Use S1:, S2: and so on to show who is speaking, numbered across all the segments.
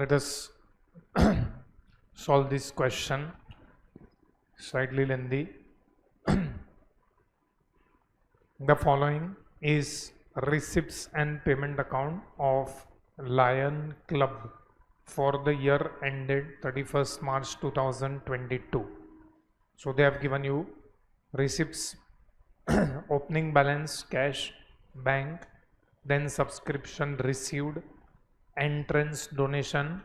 S1: let us solve this question, slightly lengthy. The following is receipts and payment account of Lion Club for the year ended 31st March 2022. So they have given you receipts, opening balance, cash, bank, then subscription received, entrance donation,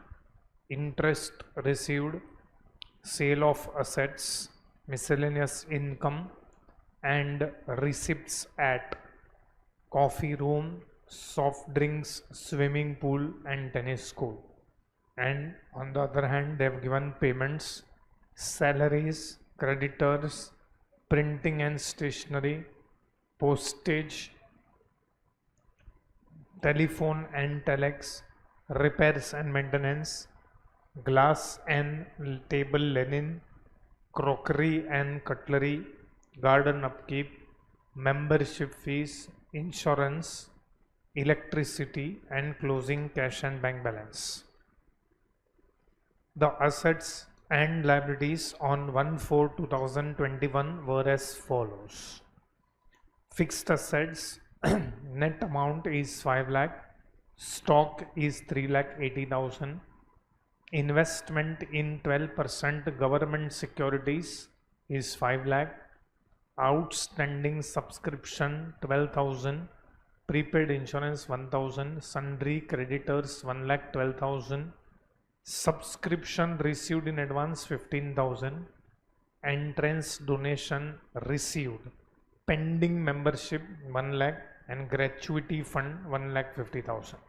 S1: interest received, sale of assets, miscellaneous income, and receipts at coffee room, soft drinks, swimming pool, and tennis school. And on the other hand, they have given payments, salaries, creditors, printing and stationery, postage, telephone and telex, repairs and maintenance, glass and table linen, crockery and cutlery, garden upkeep, membership fees, insurance, electricity, and closing cash and bank balance. The assets and liabilities on 1/4/2021 were as follows. Fixed assets net amount is 5 lakh, stock is 3,80,000, investment in 12% government securities is 5 lakh, outstanding subscription 12,000, prepaid insurance 1,000, sundry creditors 1,12,000, subscription received in advance 15,000, entrance donation received, pending membership 1 lakh, and gratuity fund 1,50,000.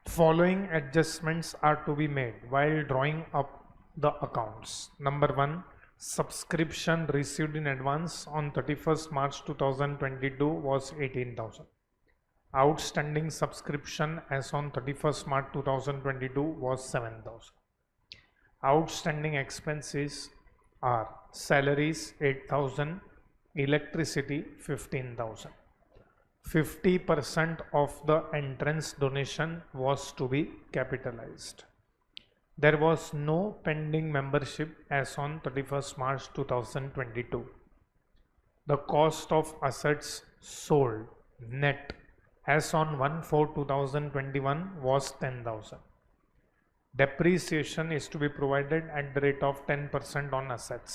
S1: Following adjustments are to be made while drawing up the accounts. Number 1, subscription received in advance on 31st March 2022 was 18,000. Outstanding subscription as on 31st March 2022 was 7,000. Outstanding expenses are salaries 8,000, electricity 15,000. 50% of the entrance donation was to be capitalized. There was no pending membership as on 31st March 2022. The cost of assets sold net as on 1/4/2021 was 10,000. Depreciation is to be provided at the rate of 10% on assets.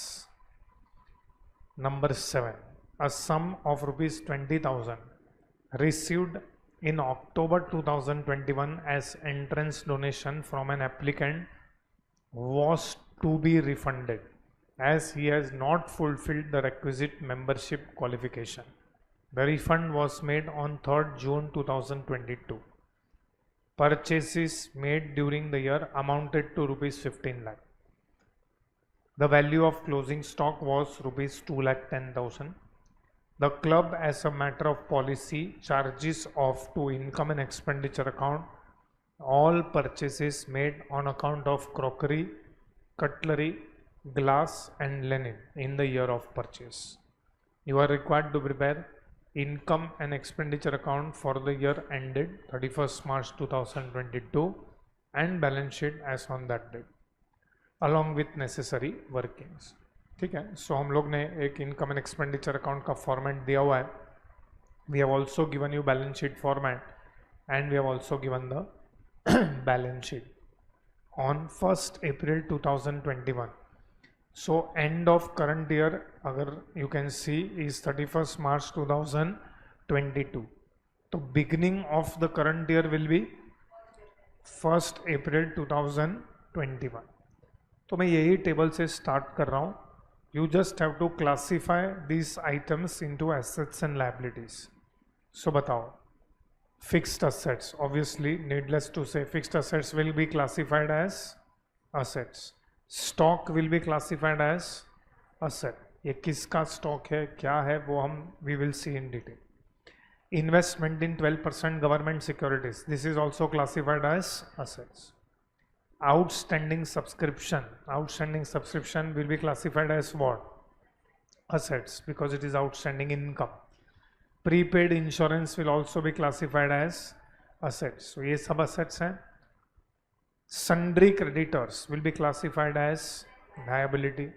S1: Number 7, a sum of rupees 20,000 received in October 2021 as entrance donation from an applicant was to be refunded as he has not fulfilled the requisite membership qualification. The refund was made on 3rd June 2022. Purchases made during the year amounted to rupees 15 lakh. The value of closing stock was rupees 2,10,000. The club, as a matter of policy, charges off to income and expenditure account all purchases made on account of crockery, cutlery, glass, and linen in the year of purchase. You are required to prepare income and expenditure account for the year ended 31st March 2022 and balance sheet as on that date along with necessary workings. ठीक है, सो हम लोग ने एक income and expenditure account का format दिया हुआ है. We have also given you balance sheet format and we have also given the balance sheet on 1st April 2021. So end of current year अगर you can see is 31st March 2022. तो beginning of the current year will be 1st April 2021. तो मैं यही table से start कर रहा हूँ. You just have to classify these items into assets and liabilities. So बताओ, fixed assets, obviously needless to say fixed assets will be classified as assets. Stock will be classified as asset. ये किसका stock है, क्या है, वो हम we will see in detail. Investment in 12% government securities, this is also classified as assets. Outstanding subscription will be classified as what? Assets, because it is outstanding income. Prepaid insurance will also be classified as assets. So ये सब assets हैं. Sundry creditors will be classified as liability.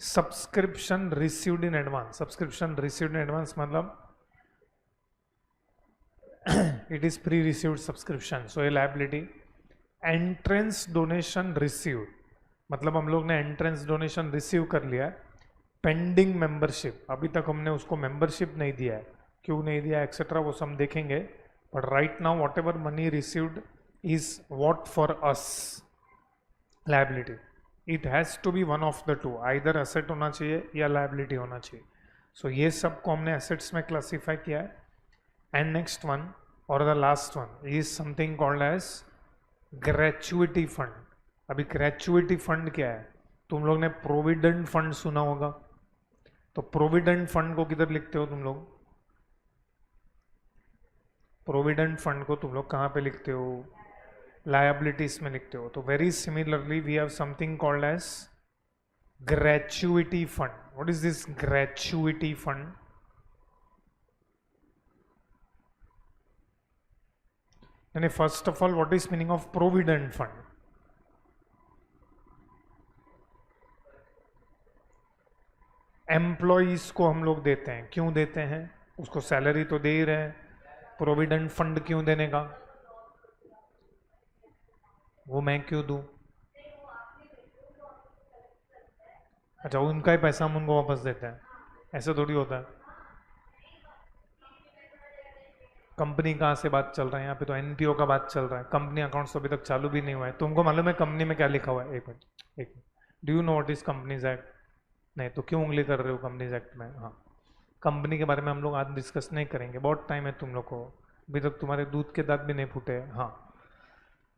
S1: Subscription received in advance. Subscription received in advance मतलब it is pre-received subscription, so a liability. Entrance donation received मतलब हम लोग ने entrance donation receive कर लिया है. पेंडिंग मेंबरशिप, अभी तक हमने उसको मेंबरशिप नहीं दिया है, क्यों नहीं दिया एक्सेट्रा वो सब देखेंगे. But right now whatever money received is what for us liability. It has to be one of the two, either asset होना चाहिए या लायबिलिटी होना चाहिए. सो ये सब को हमने एसेट्स में क्लासीफाई किया है. एंड नेक्स्ट वन और the last one is something called as gratuity fund. अभी ग्रेचुइटी फंड क्या है? तुम लोग ने प्रोविडेंट फंड सुना होगा, तो प्रोविडेंट फंड को किधर लिखते हो तुम लोग? प्रोविडेंट फंड को तुम लोग कहाँ पे लिखते हो? लायबिलिटीज में लिखते हो. तो very similarly we have something called as gratuity fund. What is this gratuity fund? यानी first of all what is meaning of provident fund? Employees को हम लोग देते हैं, क्यों देते हैं? उसको सैलरी तो दे ही रहे हैं, प्रोविडेंट फंड क्यों देने का? वो मैं क्यों दूं? अच्छा, उनका ही पैसा हम उनको वापस देते हैं, ऐसे थोड़ी होता है. कंपनी कहाँ से बात चल रहा है यहाँ पे? तो एनपीओ का बात चल रहा है. कंपनी अकाउंट्स अभी तक चालू भी नहीं हुआ है. तुमको मालूम है कंपनी में क्या लिखा हुआ है? एक minute, do you know what is companies act? नहीं तो क्यों उंगली कर रहे हो कंपनीज एक्ट में? हाँ, कंपनी के बारे में हम लोग आज डिस्कस नहीं करेंगे, बहुत टाइम है तुम लोग को, अभी तक तुम्हारे दूध के दांत भी नहीं फूटे. हाँ,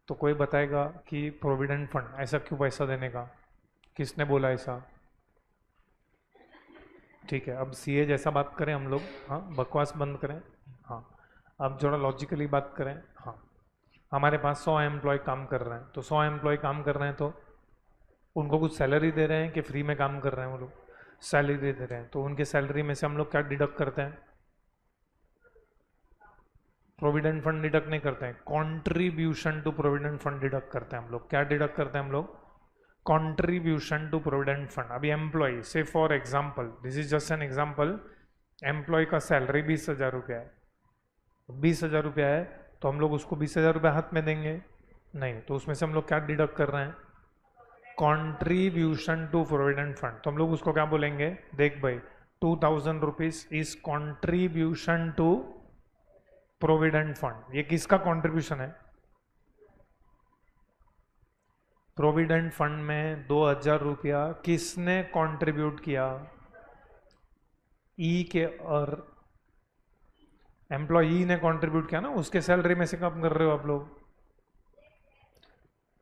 S1: तो कोई बताएगा कि प्रोविडेंट फंड ऐसा क्यों पैसा देने का? किसने बोला ऐसा? ठीक है, अब सीए जैसा बात करें हम लोग. हाँ, बकवास बंद करें. हाँ, अब थोड़ा लॉजिकली बात करें. हाँ, हमारे पास 100 एम्प्लॉय काम कर रहे हैं, तो 100 एम्प्लॉय काम कर रहे हैं तो उनको कुछ सैलरी दे रहे हैं कि फ्री में काम कर रहे हैं? वो लोग सैलरी दे रहे हैं, तो उनके सैलरी में से हम लोग क्या डिडक्ट करते हैं? प्रोविडेंट फंड डिडक्ट नहीं करते हैं, contribution to provident fund deduct करते हैं हम लोग. क्या डिडक्ट करते हैं हम लोग? Contribution to provident fund. अभी एम्प्लॉय से for example, this is just an example, employee का सैलरी 20,000 रुपया है. 20,000 रुपया है तो हम लोग उसको 20,000 रुपया हाथ में देंगे? नहीं, तो उसमें से हम लोग क्या डिडक्ट कर रहे हैं? Contribution to provident fund. तो हम लोग उसको क्या बोलेंगे? देख भाई, 2,000 rupees is contribution to provident fund. ये किसका कॉन्ट्रीब्यूशन है? प्रोविडेंट फंड में 2,000 रुपया किसने कंट्रीब्यूट किया? ई के और एम्प्लॉई ने कंट्रीब्यूट किया ना, उसके सैलरी में से काम कर रहे हो आप लोग.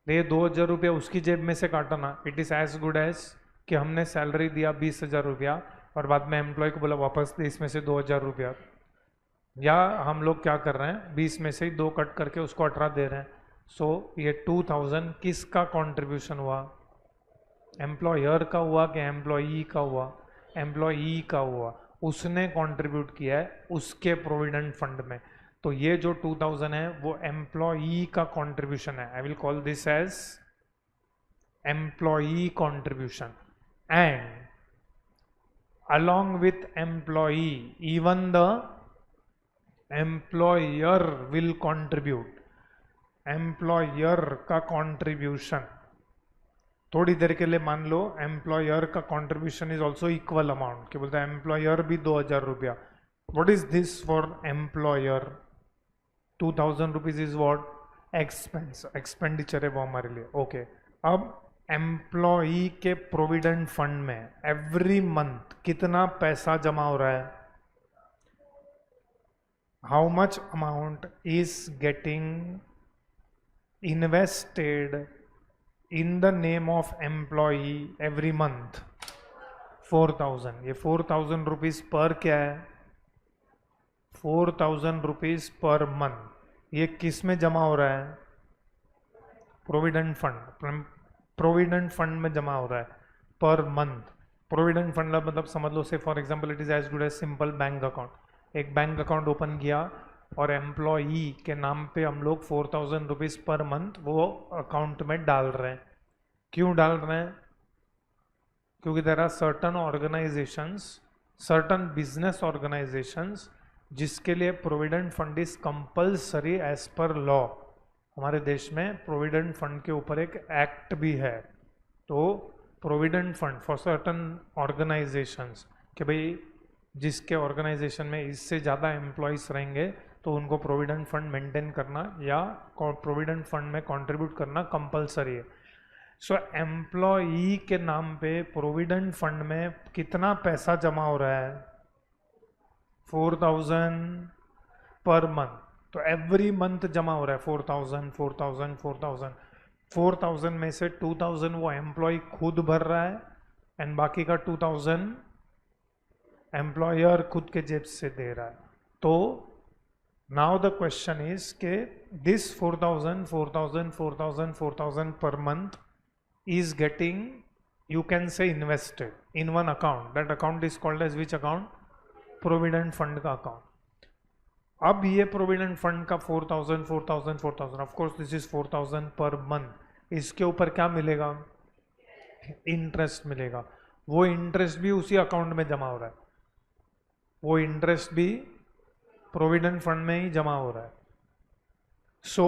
S1: ये 2,000 रुपया उसकी जेब में से काटा ना. It is as good as कि हमने सैलरी दिया 20,000 रुपया और बाद में एम्प्लॉय को बोला वापस दे इसमें से 2,000 रुपया. या हम लोग क्या कर रहे हैं, 20 में से ही 2 कट करके उसको 18 दे रहे हैं. सो ये 2,000 किसका कंट्रीब्यूशन हुआ? एम्प्लॉयर का हुआ कि एम्प्लॉई का हुआ? एम्प्लॉई का हुआ. उसने कंट्रीब्यूट किया है उसके प्रोविडेंट फंड में. तो ये जो 2,000 है वो एम्प्लॉई का कंट्रीब्यूशन है. I will call this as employee contribution. And along with employee even the employer will contribute. Employer का कंट्रीब्यूशन, थोड़ी देर के लिए मान लो एम्प्लॉयर का contribution is also equal amount. क्या बोलते हैं? एम्प्लॉयर भी 2,000 रुपया. What is this for employer? 2,000 rupees is what? Expense, expenditure है वो हमारे लिए. ओके, अब एम्प्लॉई के प्रोविडेंट फंड में एवरी मंथ कितना पैसा जमा हो रहा है? How much amount is getting invested in the name of employee every month? 4,000. ये 4,000 रुपीज पर क्या है? 4,000 रुपीज पर मंथ. ये किस में जमा हो रहा है? Provident fund. प्रोविडेंट फंड में जमा हो रहा है पर मंथ. प्रोविडेंट फंड मतलब समझ लो say for example it is as good as simple bank account. एक बैंक अकाउंट ओपन किया और एम्प्लॉई के नाम पे हम लोग 4000 रुपीज पर मंथ वो अकाउंट में डाल रहे हैं। क्यों डाल रहे हैं? क्योंकि there are certain organisations, certain business organisations जिसके लिए provident fund is compulsory as per law. हमारे देश में प्रोविडेंट फंड के ऊपर एक एक्ट भी है। तो provident fund for certain organisations कि भाई जिसके ऑर्गेनाइजेशन में इससे ज़्यादा एम्प्लॉयज रहेंगे तो उनको प्रोविडेंट फंड मेंटेन करना या प्रोविडेंट फंड में कंट्रीब्यूट करना कंपलसरी है। सो एम्प्लॉई के नाम पे प्रोविडेंट फंड में कितना पैसा जमा हो रहा है? 4000 पर मंथ। तो एवरी मंथ जमा हो रहा है 4000 4000 4000। 4000 में से 2000 वो एम्प्लॉय खुद भर रहा है एंड बाकी का 2000 एम्प्लॉयर खुद के जेब से दे रहा है। तो नाउ द क्वेश्चन इज के this 4000 4000 4000 4000 per month is getting, you can say, invested in one account. That account is called as which account? Provident fund का account. अब ये प्रोविडेंट फंड का 4000 4000 4000, of course this is 4000 per month. इसके ऊपर क्या मिलेगा? Interest मिलेगा। वो इंटरेस्ट भी उसी अकाउंट में जमा हो रहा है, वो इंटरेस्ट भी प्रोविडेंट फंड में ही जमा हो रहा है। सो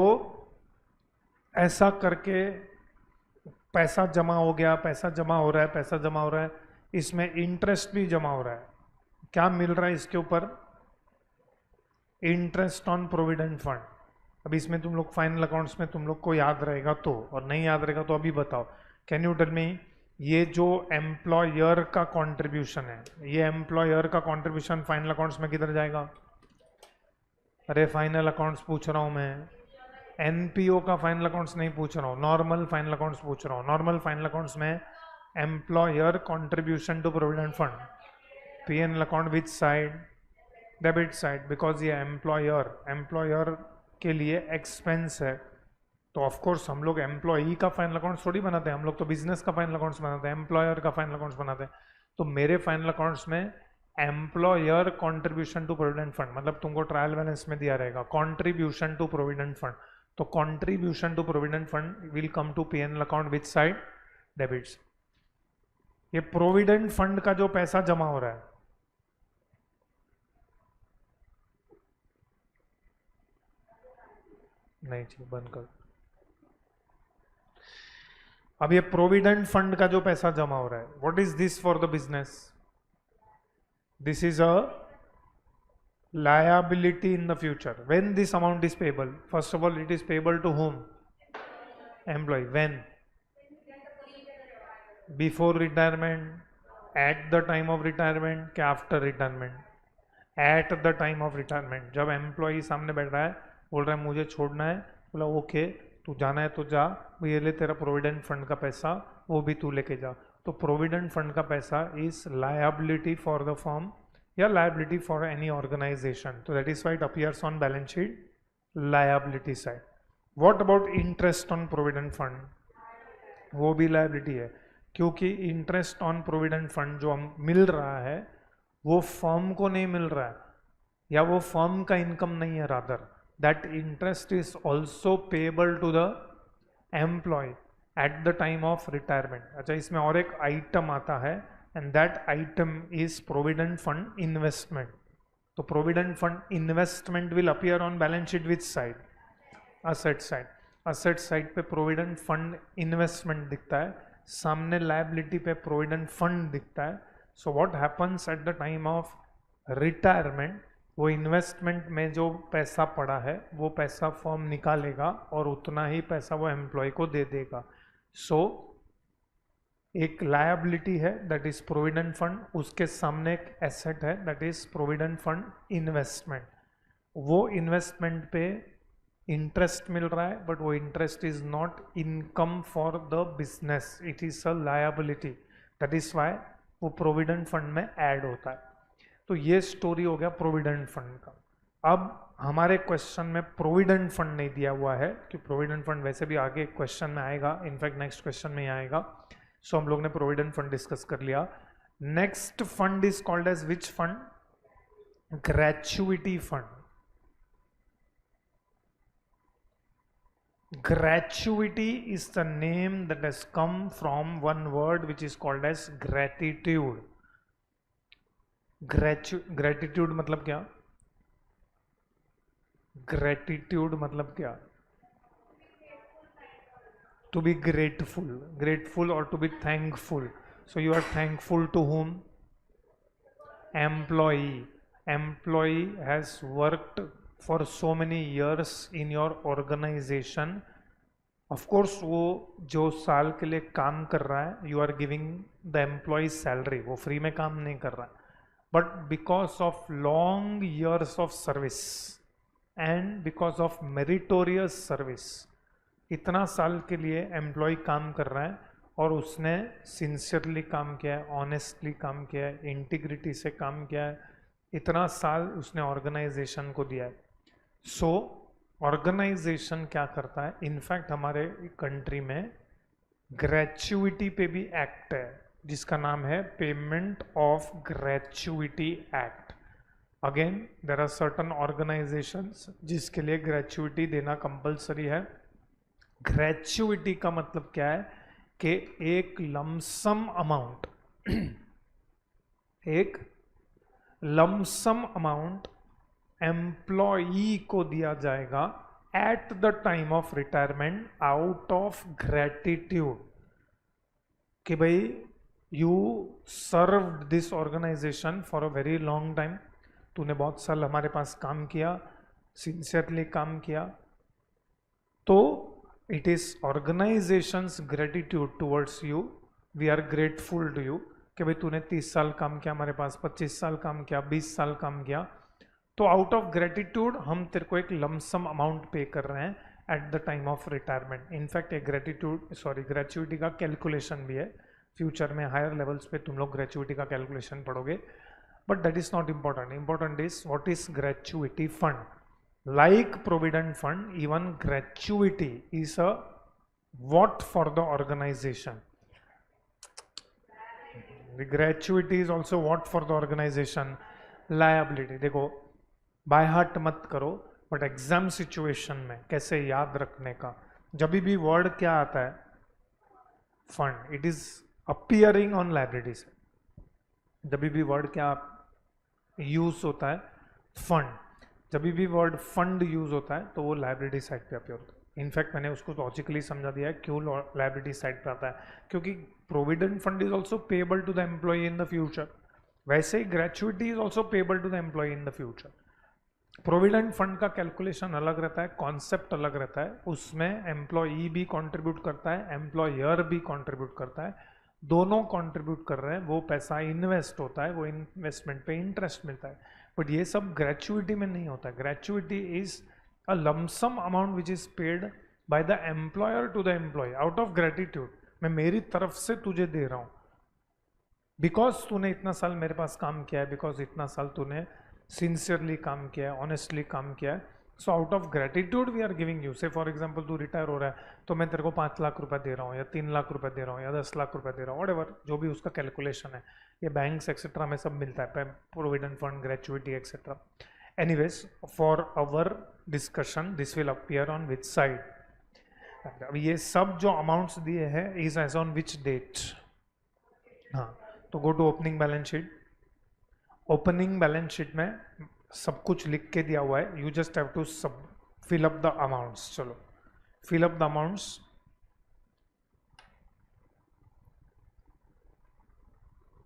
S1: ऐसा करके पैसा जमा हो गया, पैसा जमा हो रहा है, पैसा जमा हो रहा है, इसमें इंटरेस्ट भी जमा हो रहा है। क्या मिल रहा है इसके ऊपर? Interest on provident fund. अब इसमें तुम लोग फाइनल अकाउंट्स में तुम लोग को याद रहेगा तो, और नहीं याद रहेगा तो अभी बताओ। कैन यू टेल मी, ये जो एम्प्लॉयर का कंट्रीब्यूशन है, ये एम्प्लॉयर का कंट्रीब्यूशन फाइनल अकाउंट्स में किधर जाएगा? अरे फाइनल अकाउंट्स पूछ रहा हूं मैं, एनपीओ का फाइनल अकाउंट्स नहीं पूछ रहा हूँ, नॉर्मल फाइनल अकाउंट्स पूछ रहा हूँ। नॉर्मल फाइनल अकाउंट्स में employer contribution to provident fund, PNL account which side? Debit side, because ये एम्प्लॉयर के लिए एक्सपेंस है। तो ऑफ कोर्स हम लोग एम्प्लॉई का फाइनल अकाउंट्स थोड़ी बनाते हैं, हम लोग तो बिजनेस का फाइनल अकाउंट्स बनाते हैं, एम्प्लॉयर का फाइनल अकाउंट्स बनाते हैं। तो मेरे फाइनल अकाउंट्स में employer contribution to provident fund, मतलब तुमको ट्रायल बैलेंस में दिया रहेगा कंट्रीब्यूशन टू प्रोविडेंट फंड। तो contribution to provident fund will come to PNL account which side? Debits. ये प्रोविडेंट फंड का जो पैसा जमा हो रहा है, नहीं चाहिए, बंद कर। अब ये प्रोविडेंट फंड का जो पैसा जमा हो रहा है, what is this for the business? This is a liability in the future. When this amount is payable, first of all it is payable to whom? Employee. When? Before retirement, at the time of retirement, क्या after retirement? At the time of retirement. जब employee सामने बैठ रहा है, बोल रहा है मुझे छोड़ना है, बोला ओके तू जाना है तो जा, ये ले तेरा प्रोविडेंट फंड का पैसा, वो भी तू लेके जा। तो प्रोविडेंट फंड का पैसा is liability for the firm या liability for any organization. So that is why it appears on balance sheet liability side. What about interest on provident fund? वो भी liability है, क्योंकि interest on provident fund जो हम मिल रहा है वो फर्म को नहीं मिल रहा है, या वो फर्म का इनकम नहीं है, rather that interest is also payable to the employee at the time of retirement. अच्छा, इसमें और एक आइटम आता है and that item is provident fund investment. तो provident fund investment will appear on balance sheet which side? Asset side. Asset side पे provident fund investment दिखता है, सामने liability पे provident fund दिखता है। So what happens at the time of retirement? वो investment में जो पैसा पड़ा है वो पैसा फर्म निकालेगा और उतना ही पैसा वो एम्प्लॉय को दे देगा। सो एक लायबिलिटी है दैट इज प्रोविडेंट फंड, उसके सामने एक एसेट है that is provident fund investment. वो इन्वेस्टमेंट पे इंटरेस्ट मिल रहा है, बट वो interest is not income for the business, it is a liability, that is why वो प्रोविडेंट फंड में ऐड होता है। तो ये स्टोरी हो गया प्रोविडेंट फंड का। अब हमारे क्वेश्चन में प्रोविडेंट फंड नहीं दिया हुआ है, कि प्रोविडेंट फंड वैसे भी आगे क्वेश्चन में आएगा, इनफैक्ट नेक्स्ट क्वेश्चन में ही आएगा। सो हम लोग ने प्रोविडेंट फंड डिस्कस कर लिया। Next fund is called as which fund? Gratuity fund. Gratuity is the name that has come from one word which is called as gratitude. Gratitude मतलब क्या? Gratitude मतलब क्या? To be grateful or to be thankful. So you are thankful to whom? Employee has worked for so many years in your organization. Of course वो जो साल के लिए काम कर रहा है, you are giving the employee salary, वो फ्री में काम नहीं कर रहा है, but because of long years of service and because of meritorious service, इतना साल के लिए एम्प्लॉय काम कर रहा है और उसने सिंसियरली काम किया है, ऑनेस्टली काम किया है, इंटीग्रिटी से काम किया है, इतना साल उसने ऑर्गेनाइजेशन को दिया है. सो ऑर्गेनाइजेशन क्या करता है? इनफैक्ट हमारे कंट्री में ग्रेचुइटी पे भी एक्ट है जिसका नाम है payment of gratuity act. Again there are certain organisations जिसके लिए ग्रेचुइटी देना कंपलसरी है. ग्रेचुइटी का मतलब क्या है कि एक लमसम अमाउंट एक लमसम अमाउंट एम्प्लॉई को दिया जाएगा at the time of retirement out of gratitude कि भाई you served this organisation for a very long time, तूने बहुत साल हमारे पास काम किया, सिंसियरली काम किया, तो it is organization's gratitude towards you. We are grateful to you कि भाई तूने 30 साल काम किया हमारे पास, 25 साल काम किया, 20 साल काम किया, तो आउट ऑफ ग्रेटिट्यूड हम तेरे को एक लमसम अमाउंट पे कर रहे हैं eight the time of retirement. In fact एक ग्रेचुइटी का कैलकुलेशन भी है. फ्यूचर में हायर लेवल्स पे तुम लोग ग्रेचुइटी का कैलकुलेशन पढ़ोगे, but that is not important. Important is what is gratuity fund. Like provident fund, even gratuity is a what for the organization. The gratuity is also what for the organization. Liability. देखो by heart मत करो, but exam situation में कैसे याद रखने का, जब भी वर्ड क्या आता है fund, it is appearing on liabilities. जब भी वर्ड क्या यूज होता है फंड, जब भी वर्ड फंड यूज होता है तो वो लाइबिलिटी साइड पे अपियर होता है. इनफैक्ट मैंने उसको लॉजिकली समझा दिया है क्यों लाइबिलिटी साइड पे आता है, क्योंकि provident fund is also payable to the employee in the future. वैसे ही gratuity is also payable to the employee in the future. Provident fund का कैलकुलेशन अलग रहता है, कॉन्सेप्ट अलग रहता है, उसमें एम्प्लॉई भी कॉन्ट्रीब्यूट करता है, एम्प्लॉयर भी कॉन्ट्रीब्यूट करता है, दोनों कॉन्ट्रीब्यूट कर रहे हैं, वो पैसा इन्वेस्ट होता है, वो इन्वेस्टमेंट पे इंटरेस्ट मिलता है. बट ये सब ग्रेचुइटी में नहीं होता. Gratuity is a lump sum amount which is paid by the employer to the employee out of gratitude. मैं मेरी तरफ से तुझे दे रहा हूँ बिकॉज तूने इतना साल मेरे पास काम किया है, बिकॉज इतना साल तूने सिंसियरली काम किया है, ऑनेस्टली काम किया है. So out of gratitude we are giving you. Say for example तू रिटायर हो रहा है तो मैं तेरे को 5 लाख रुपए दे रहा हूँ या 3 लाख रुपए दे रहा हूँ या 10 लाख रुपए दे रहा हूँ, व्हाटएवर जो भी उसका कैलकुलेशन है. ये बैंक्स एक्सेट्रा में सब मिलता है, provident fund, gratuity etcetera. Anyways for our discussion this will appear on which side. अब ये सब जो अमाउंट्स दिए हैं is as on which date. हाँ, तो go to opening balance sheet. Opening balance sheet में सब कुछ लिख के दिया हुआ है, यू जस्ट हैव टू सब फिल अप द अमाउंट्स. चलो फिल अप द अमाउंट्स.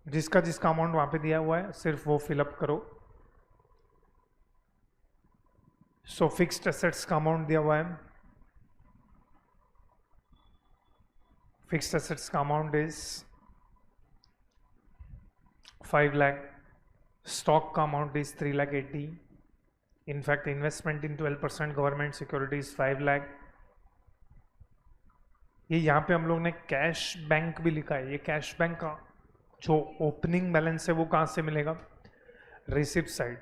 S1: जिसका जिसका अमाउंट वहां पे दिया हुआ है सिर्फ वो फिल अप करो. सो फिक्स्ड एसेट्स का अमाउंट दिया हुआ है. फिक्स्ड एसेट्स का अमाउंट इज 5 लाख. स्टॉक का amount is 3,80,000. In fact investment in 12% government securities 5 lakh. ये यहाँ पे हम लोग ने कैश बैंक भी लिखा है. ये कैश बैंक का जो ओपनिंग बैलेंस है वो कहाँ से मिलेगा? Receipt side.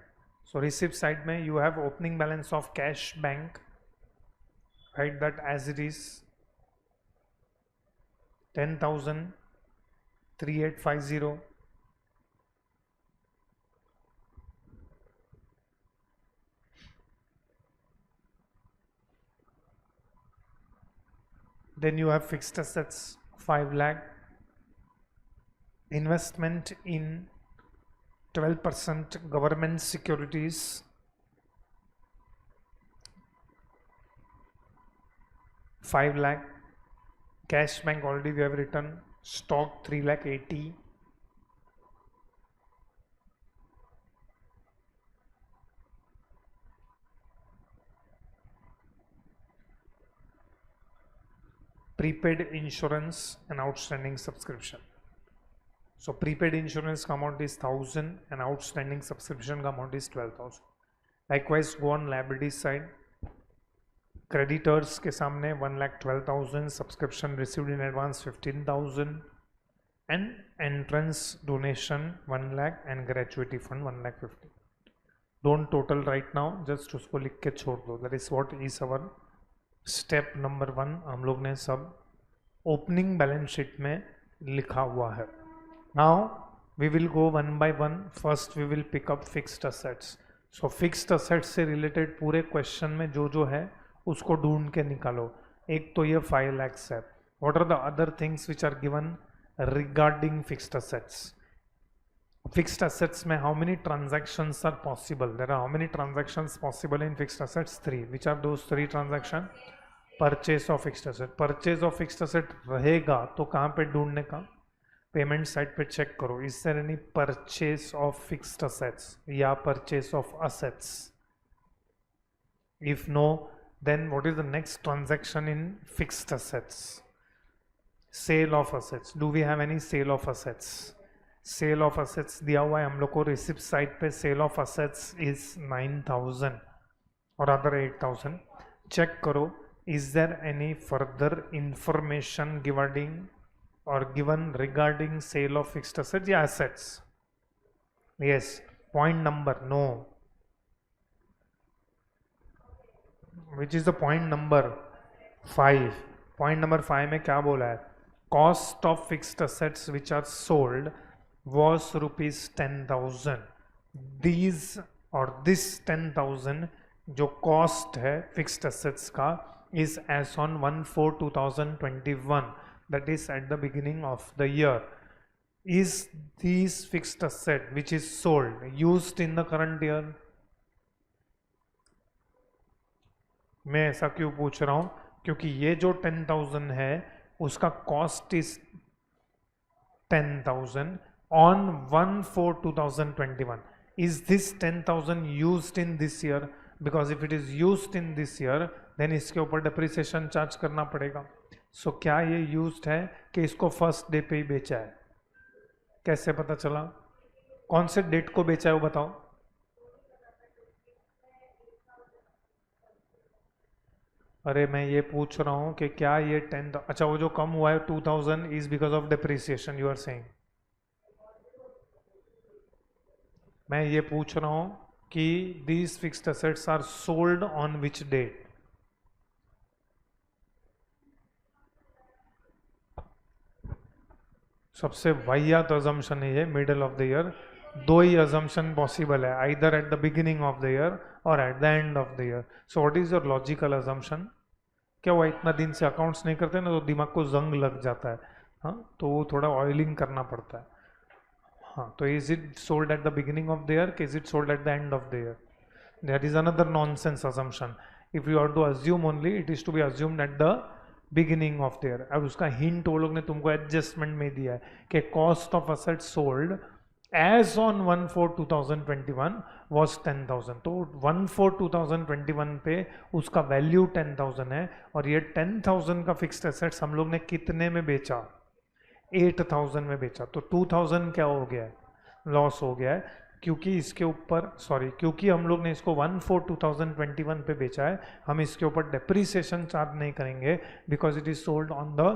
S1: So receipt side में you have opening balance of cash bank, right that as it is 10,3850. Then you have fixed assets 5 lakh, investment in 12% government securities 5 lakh, cash bank already we have written, stock 3 lakh 80, prepaid insurance and outstanding subscription. So prepaid insurance का amount is 1000 and outstanding subscription का amount is 12,000. Likewise go on liability side, creditors के सामने 1,12,000, subscription received in advance 15,000 and entrance donation 1 lakh and gratuity fund 1,50,000. Don't total right now, just उसको लिख के छोड़ दो. That is what is our step number 1. हम लोग ने सब ओपनिंग बैलेंस शीट में लिखा हुआ है. Now we will go one by one. First we will pick up fixed assets. So fixed assets से related पूरे क्वेश्चन में जो जो है उसको ढूंढ के निकालो. एक तो ये 5 lakhs है. What are the other things which are given regarding fixed assets? Fixed assets में how many transactions are possible? There are how many transactions possible in fixed assets? 3. Which are those 3 transactions? Purchase of fixed asset. Purchase of fixed asset रहेगा तो कहाँ पे ढूंढने का? Payment side पे check करो. Is there any purchase of fixed assets या purchase of assets? If no, then what is the next transaction in fixed assets? Sale of assets. Do we have any sale of assets? Sale of assets दिया हुआ है हम लोग को receipt side पे. Sale of assets is 9,000 और other 8,000. Check करो is there any further information giving or given regarding sale of fixed assets? Yeah, assets. Yes. Point number? No. Which is the point number 5? Point number 5 में क्या बोला है? Cost of fixed assets which are sold was rupees 10,000. These or this 10,000 जो cost है fixed assets का is as on 1/4/2021. That is at the beginning of the year. Is these fixed asset which is sold used in the current year? मैं ऐसा क्यों पूछ रहा हूं? क्योंकि ये जो 10,000 है उसका cost is 10,000 on 1/4/2021. Is this 10,000 used in this year? Because if it is used in this year, then इसके ऊपर डेप्रिसिएशन चार्ज करना पड़ेगा. सो क्या ये यूज्ड है कि इसको फर्स्ट डे पे ही बेचा है? कैसे पता चला? कौन से डेट को बेचा है वो बताओ. अरे मैं ये पूछ रहा हूं कि क्या ये 10, अच्छा वो जो कम हुआ है 2,000 is because of depreciation you are saying? मैं ये पूछ रहा हूं कि these fixed assets are sold on which date? सबसे वाहियात अजम्पशन है ये मिडल ऑफ द ईयर. 2 ही अजम्पशन पॉसिबल है, either at the beginning of the year और at the end of the year. So what is your logical assumption? क्या हुआ, इतना दिन से अकाउंट्स नहीं करते ना तो दिमाग को जंग लग जाता है. हाँ, तो वो थोड़ा ऑयलिंग करना पड़ता है. हाँ, तो is it sold at the beginning of the year कि is it sold at the end of the year? That is another nonsense assumption. If you are to assume only, it is to be assumed at the beginning of the year. अब उसका hint वो लोग ने तुमको adjustment में दिया है कि cost of asset sold as on 1/4/2021 was 10,000. तो 1/4/2021 पे उसका वैल्यू 10,000 है और ये 10,000 का फिक्स्ड एसेट्स हम लोग ने कितने में बेचा? 8,000 में बेचा. तो 2,000 क्या हो गया है? लॉस हो गया है. क्योंकि इसके ऊपर क्योंकि हम लोग ने इसको 1/4/2021 पे बेचा है, हम इसके ऊपर डेप्रिसिएशन चार्ज नहीं करेंगे because it is sold on the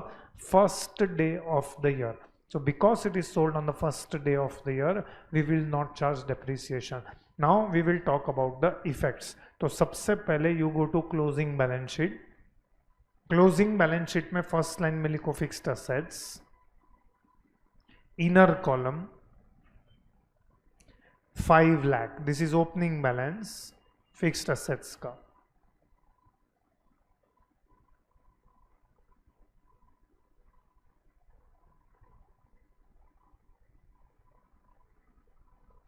S1: first day of the year. So because it is sold on the first day of the year we will not charge depreciation. Now we will talk about the effects. तो सबसे पहले you go to closing balance sheet. Closing balance sheet में first line में लिखो fixed assets, inner column 5 lakh. This is opening balance fixed assets का.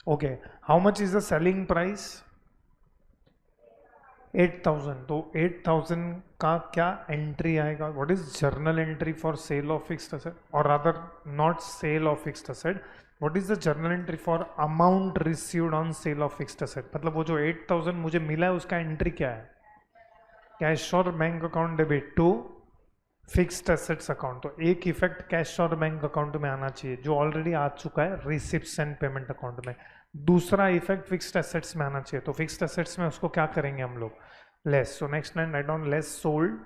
S1: Okay, how much is the selling price? 8,000. तो 8,000 का क्या एंट्री आएगा? What is journal entry for sale of fixed asset, और rather not sale of fixed asset, what is the journal entry for amount received on sale of fixed asset? मतलब वो जो 8,000 मुझे मिला है उसका एंट्री क्या है? कैश और bank account debit to fixed assets account. तो एक इफेक्ट कैश और बैंक अकाउंट में आना चाहिए जो ऑलरेडी आ चुका है रिसिप्ट्स एंड पेमेंट अकाउंट में। दूसरा इफेक्ट फिक्स्ड एसेट्स में आना चाहिए, तो फिक्स्ड एसेट्स में उसको क्या करेंगे हम लोग? लेस। सो next line write down less sold,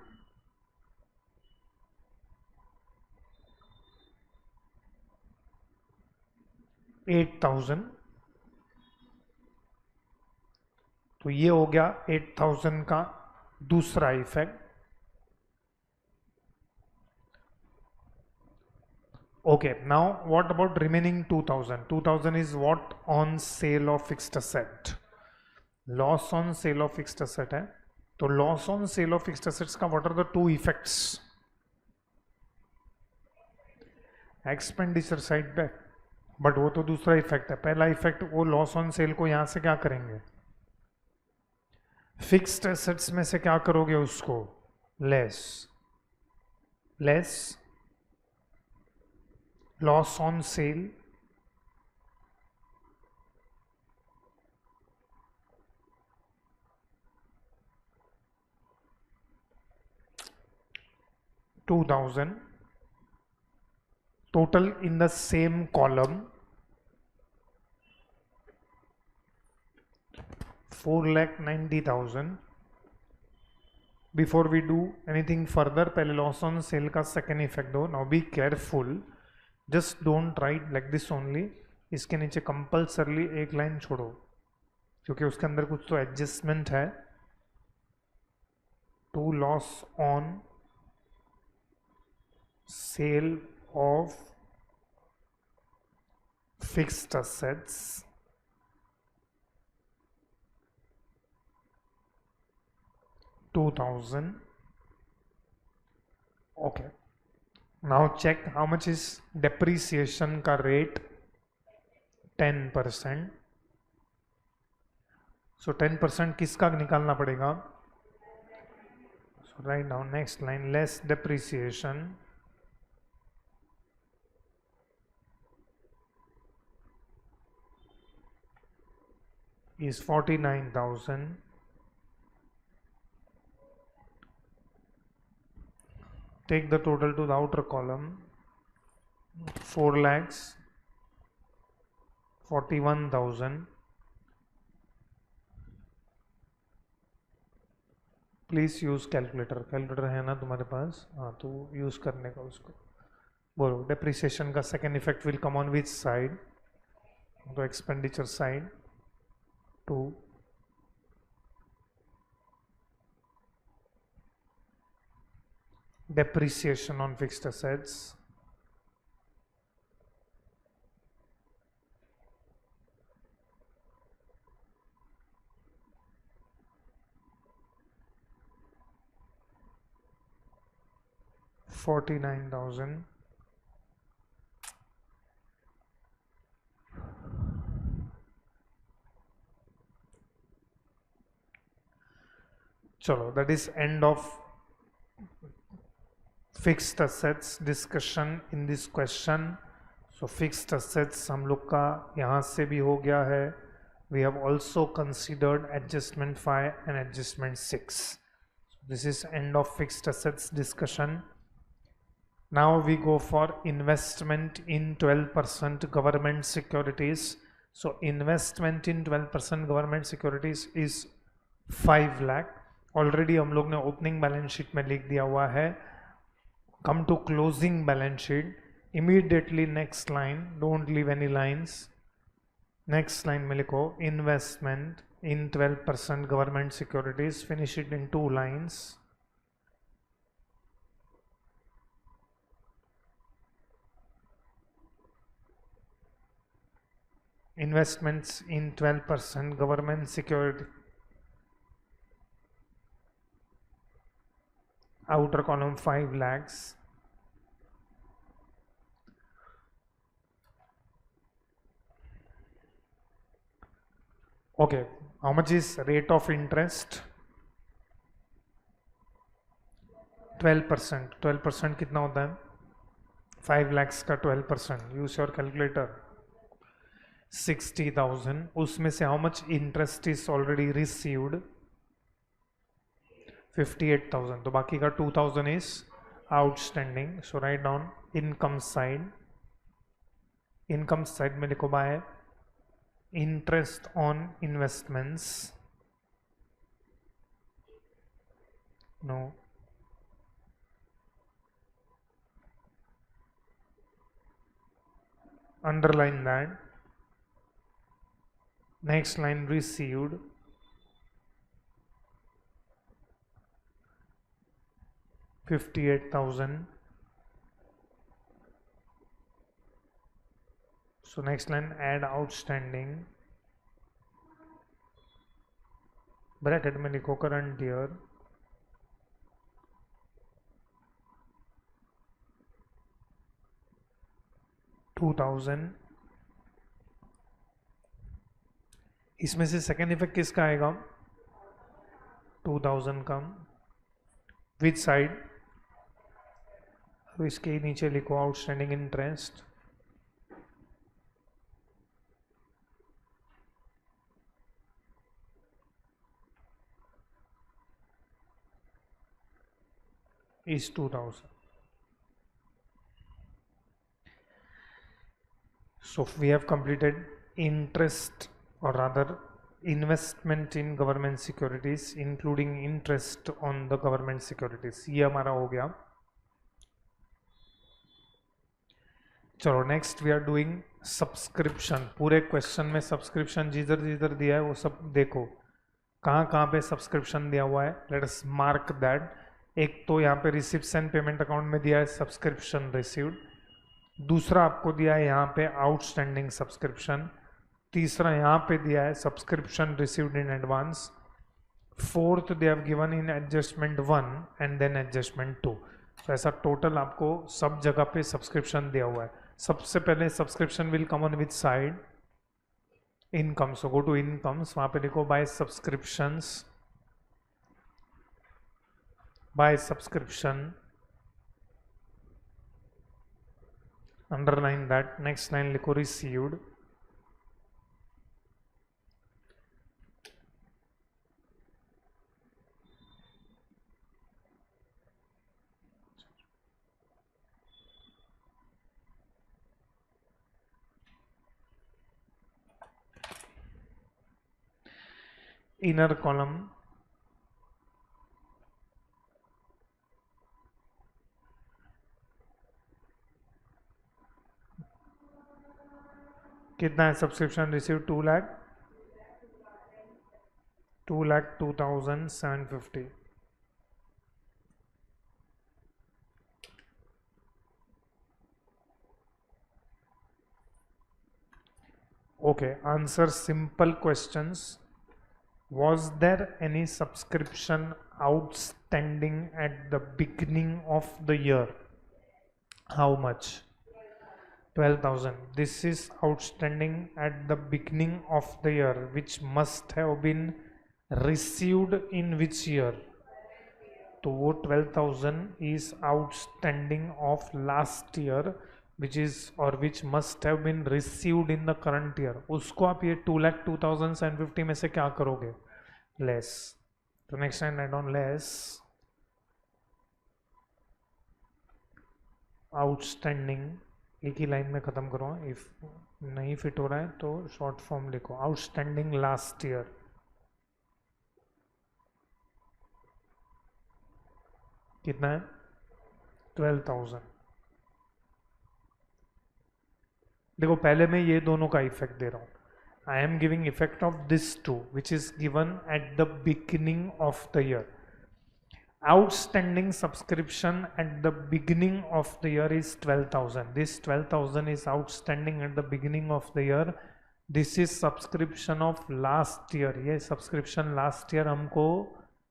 S1: $8,000। तो ये हो गया 8,000 का दूसरा effect. Okay, now what about remaining 2,000? 2,000 is what on sale of fixed asset? Loss on sale of fixed asset है। तो loss on sale of fixed assets का what are the two effects? Expenditure side पे, but वो तो दूसरा effect है। पहला effect वो लॉस ऑन सेल को यहां से क्या करेंगे? फिक्स्ड एसेट्स में से क्या करोगे उसको? Less. Less loss on sale $2,000 total in the same column, 4,90,000। Before we do anything further पहले लॉस ऑन सेल का सेकेंड इफेक्ट दो। Now be careful, just don't write like this only. इसके नीचे कंपल्सरली एक लाइन छोड़ो क्योंकि उसके अंदर कुछ तो एडजस्टमेंट है। To loss on sale of fixed assets, $2,000। Okay, now check how much is depreciation का rate? 10%। so 10% किसका निकालना पड़ेगा? so write down next line less depreciation is 49,000। take the total to the outer column, 4,41,000। Please use calculator. Calculator है ना तुम्हारे पास? हाँ, तो use करने का उसको बोलो। डेप्रिसिएशन का second effect will come on which side? तो expenditure side to depreciation on fixed assets, $49,000। चलो, that is end of fixed assets discussion in this question। so fixed assets हम लोग का यहाँ से भी हो गया है। we have also considered adjustment 5 and adjustment 6। so this is end of fixed assets discussion। now we go for investment in 12% government securities। so investment in 12% government securities is 5 lakh। Already हम लोग ने opening balance sheet में लिख दिया हुआ है। come to closing balance sheet, immediately next line, don't leave any lines, next line में लिखो investment in 12% government securities, finish it in 2 lines। investments in 12% government security, outer column 5 lakhs, Okay, how much is rate of interest? 12%. 12% कितना होता है? 5 lakhs का 12%. Use your calculator. 60,000. उसमें से how much interest is already received? 58,000. तो बाकी का 2,000 is outstanding. So write down income side. Income side में लिखो by interest on investments. No. Underline that. Next line received. $58,000. So next line add outstanding. Bracket में लिखो current year. $2,000. इसमें से second effect किसका आएगा? 2,000 का. विच साइड? तो इसके नीचे लिखो outstanding interest. is 2,000. So we have completed interest, or rather investment in government securities, including interest on the government securities. ये हमारा हो गया. चलो next we are doing subscription. पूरे क्वेश्चन में सब्सक्रिप्शन जिधर जिधर दिया है वो सब देखो कहाँ कहाँ पे सब्सक्रिप्शन दिया हुआ है. Let us mark that. एक तो यहाँ पे रिसिप्ट्स एंड पेमेंट अकाउंट में दिया है सब्सक्रिप्शन रिसीव्ड. दूसरा आपको दिया है यहाँ पे आउटस्टैंडिंग सब्सक्रिप्शन. तीसरा यहाँ पे दिया है subscription received in advance. Fourth they have given in adjustment 1 and then adjustment 2. तो ऐसा टोटल आपको सब जगह पे सब्सक्रिप्शन दिया हुआ है. सबसे पहले subscription will come on which side? Income. So go to incomes. वहाँ पे लिखो by subscriptions. By subscription. Underline that. Next line लिखो रिसीव्ड. इनर कॉलम कितना है? Subscription receive 2 lakh 2,02,750. Okay, answer simple questions. Was there any subscription outstanding at the beginning of the year? How much? 12,000. This is outstanding at the beginning of the year, which must have been received in which year? तो वो 12,000 is outstanding of last year, which is or which must have been received in the current year. उसको आप ये 2,02,750 में से क्या करोगे? Less. तो next time write down less outstanding. एक ही लाइन में खत्म करो. इफ नहीं फिट हो रहा है तो शॉर्ट फॉर्म लिखो. आउटस्टैंडिंग लास्ट ईयर कितना है? 12,000. देखो पहले मैं ये दोनों का इफेक्ट दे रहा हूँ. I am giving effect of this to which is given at the beginning of the year. Outstanding subscription at the beginning of the year is 12,000. This 12,000 is outstanding at the beginning of the year. This is subscription of last year. ये subscription last year हमको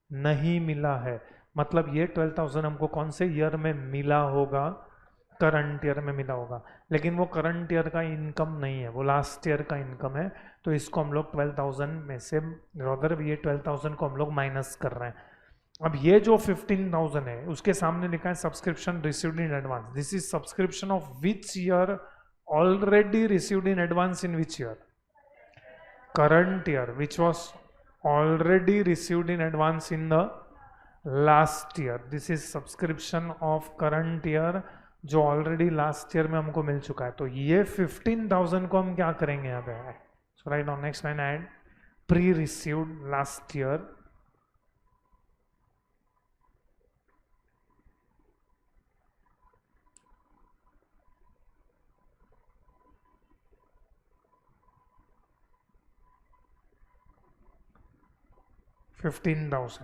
S1: नहीं मिला है. मतलब ये 12,000 हमको कौन से ईयर में मिला होगा? करंट ईयर में मिला होगा, लेकिन वो करंट ईयर का इनकम नहीं है, वो लास्ट ईयर का इनकम है, तो इसको हम लोग 12,000 में से रदर ये 12,000 को हम लोग माइनस कर रहे हैं। अब ये जो 15,000 है उसके सामने लिखा है subscription received in advance, this is subscription of which year already received in advance in which year, current year which was already received in advance in the last year, this is subscription of current year जो already last year में हमको मिल चुका है। तो ये 15,000 को हम क्या करेंगे यहाँ पे, so write on next line add pre received last year $15,000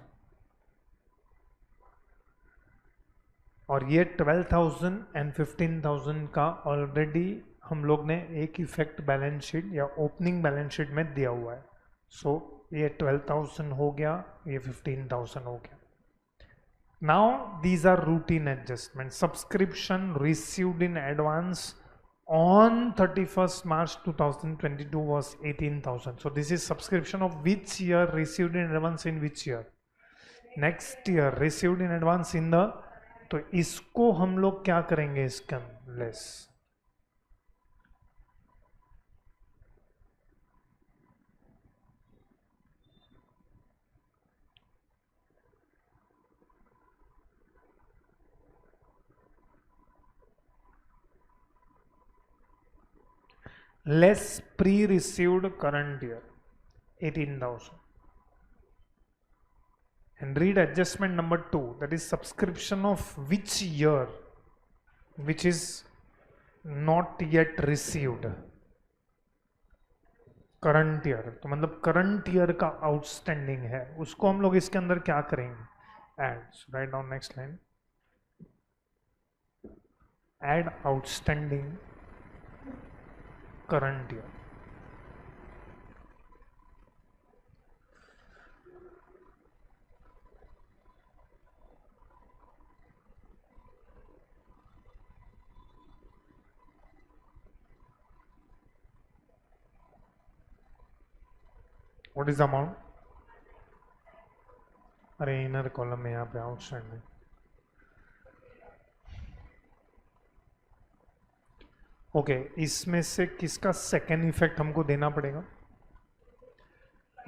S1: और ये 12,000 एंड 15,000 का ऑलरेडी हम लोग ने एक इफेक्ट बैलेंस शीट या ओपनिंग बैलेंस शीट में दिया हुआ है। सो ये 12,000 हो गया, ये 15,000 हो गया। Now these are routine adjustment, subscription received in advance on 31st March 2022 was 18,000. So this is subscription of which year received in advance in which year? Next year received in advance in the, तो इसको हम लोग क्या करेंगे, इसका less, less pre-received current year 18,000 and read adjustment number 2, that is subscription of which year which is not yet received, current year, तो मतलब current year का आउटस्टैंडिंग है, उसको हम लोग इसके अंदर क्या करेंगे, add, write down next line, add outstanding current year, what is amount, अरे इनर कॉलम में यहाँ पे आउटस्टैंडिंग, ओके इसमें से किसका सेकेंड इफेक्ट हमको देना पड़ेगा,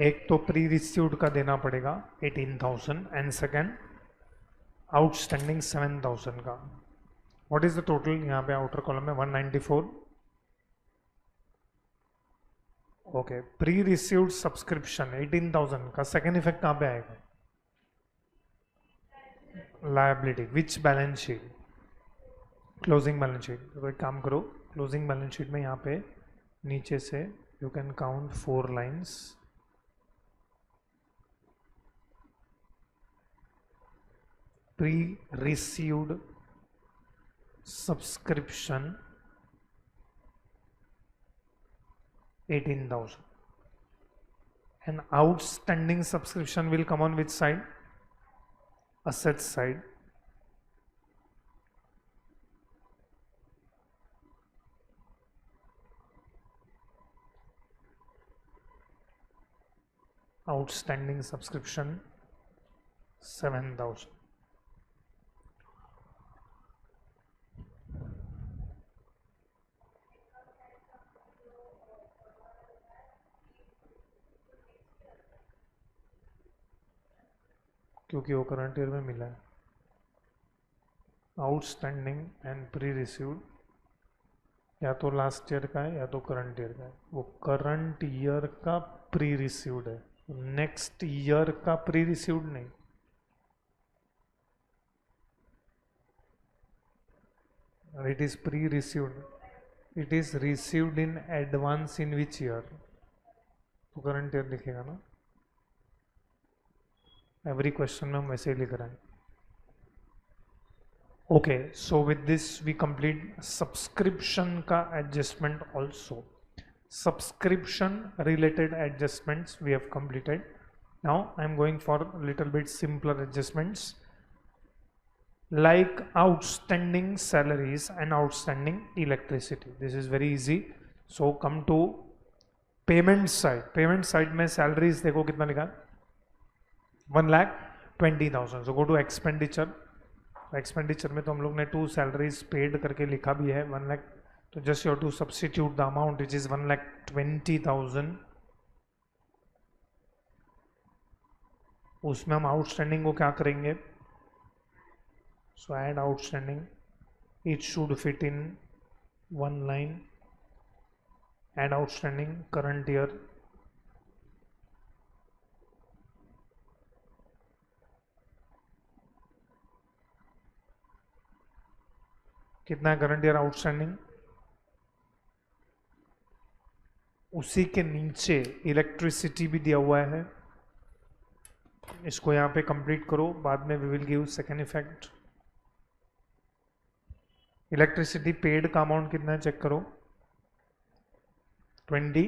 S1: एक तो प्री रिसीव्ड का देना पड़ेगा 18,000 एंड सेकेंड आउटस्टैंडिंग 7,000 का, व्हाट इज द टोटल, यहाँ पे आउटर कॉलम में 194, ओके प्री रिसीव्ड सब्सक्रिप्शन 18,000 का सेकेंड इफेक्ट कहाँ पे आएगा, लायबिलिटी, विच balance sheet, closing balance sheet, तो एक काम करो क्लोजिंग बैलेंस शीट में यहाँ पे नीचे से you can count 4 lines, pre received subscription 18,000 and outstanding subscription will come on which side, assets side, outstanding subscription 7,000, क्योंकि वो करंट ईयर में मिला है, आउटस्टैंडिंग एंड प्री रिसीव्ड या तो लास्ट ईयर का है या तो करंट ईयर का है, वो करंट ईयर का प्री रिसीव्ड है, नेक्स्ट ईयर का प्री रिसीव्ड नहीं, it is pre received, it is received in advance in which year, तो करंट ईयर लिखेगा ना, एवरी क्वेश्चन में हम वैसे ही लिख रहे हैं। Okay so with this we complete subscription का adjustment also, subscription related adjustments we have completed. Now I am going for a little bit simpler adjustments. like outstanding salaries and outstanding electricity. This is very easy. So come to payment side. Payment side में salaries देखो कितना लिखा है, 1,20,000. So go to expenditure. Expenditure में तो हम लोग ने 2 सैलरीज पेड करके लिखा भी है 1 लाख. तो just you to substitute the amount which is 1,20,000. उसमें हम आउटस्टैंडिंग को क्या करेंगे, so add outstanding, it should fit in 1 line. Add outstanding current year, कितना है करंट ईयर आउटस्टैंडिंग. उसी के नीचे इलेक्ट्रिसिटी भी दिया हुआ है, इसको यहाँ पे कंप्लीट करो, बाद में we will give second effect. Electricity paid का अमाउंट कितना है चेक करो, 20.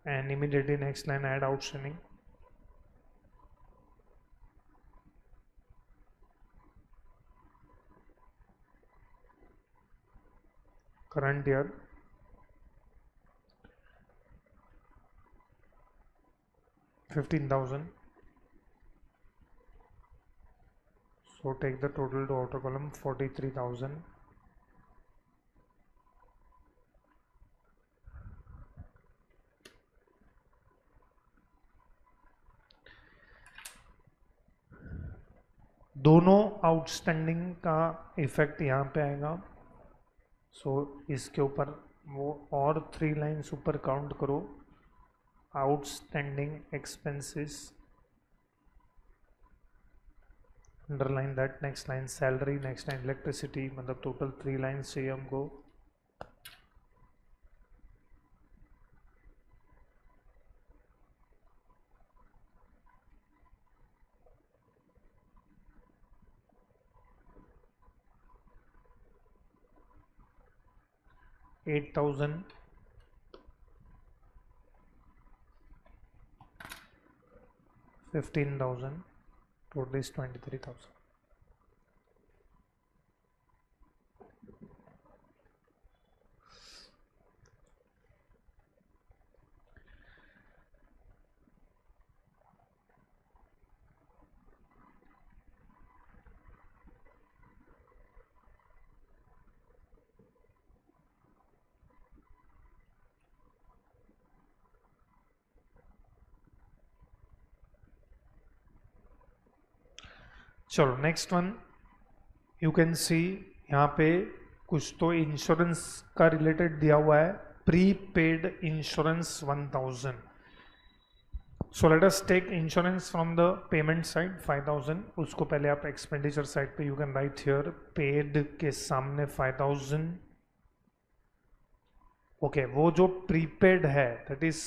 S1: And immediately next line add outstanding. current year, $15,000. So take the total to outer column, 43,000. दोनों आउटस्टैंडिंग का इफेक्ट यहाँ पे आएगा. सो इसके ऊपर वो और 3 लाइन्स ऊपर काउंट करो, outstanding expenses, underline that. Next line salary, next line electricity, मतलब टोटल 3 लाइन्स चाहिए हमको. $8,000, $15,000, total is 23,000. चलो next one, you can see यहाँ पे कुछ तो इंश्योरेंस का रिलेटेड दिया हुआ है, prepaid insurance 1,000. So let us take insurance from the payment side 5,000. उसको पहले आप एक्सपेंडिचर साइड पे you can write here paid के सामने 5,000. ओके, वो जो प्रीपेड है that is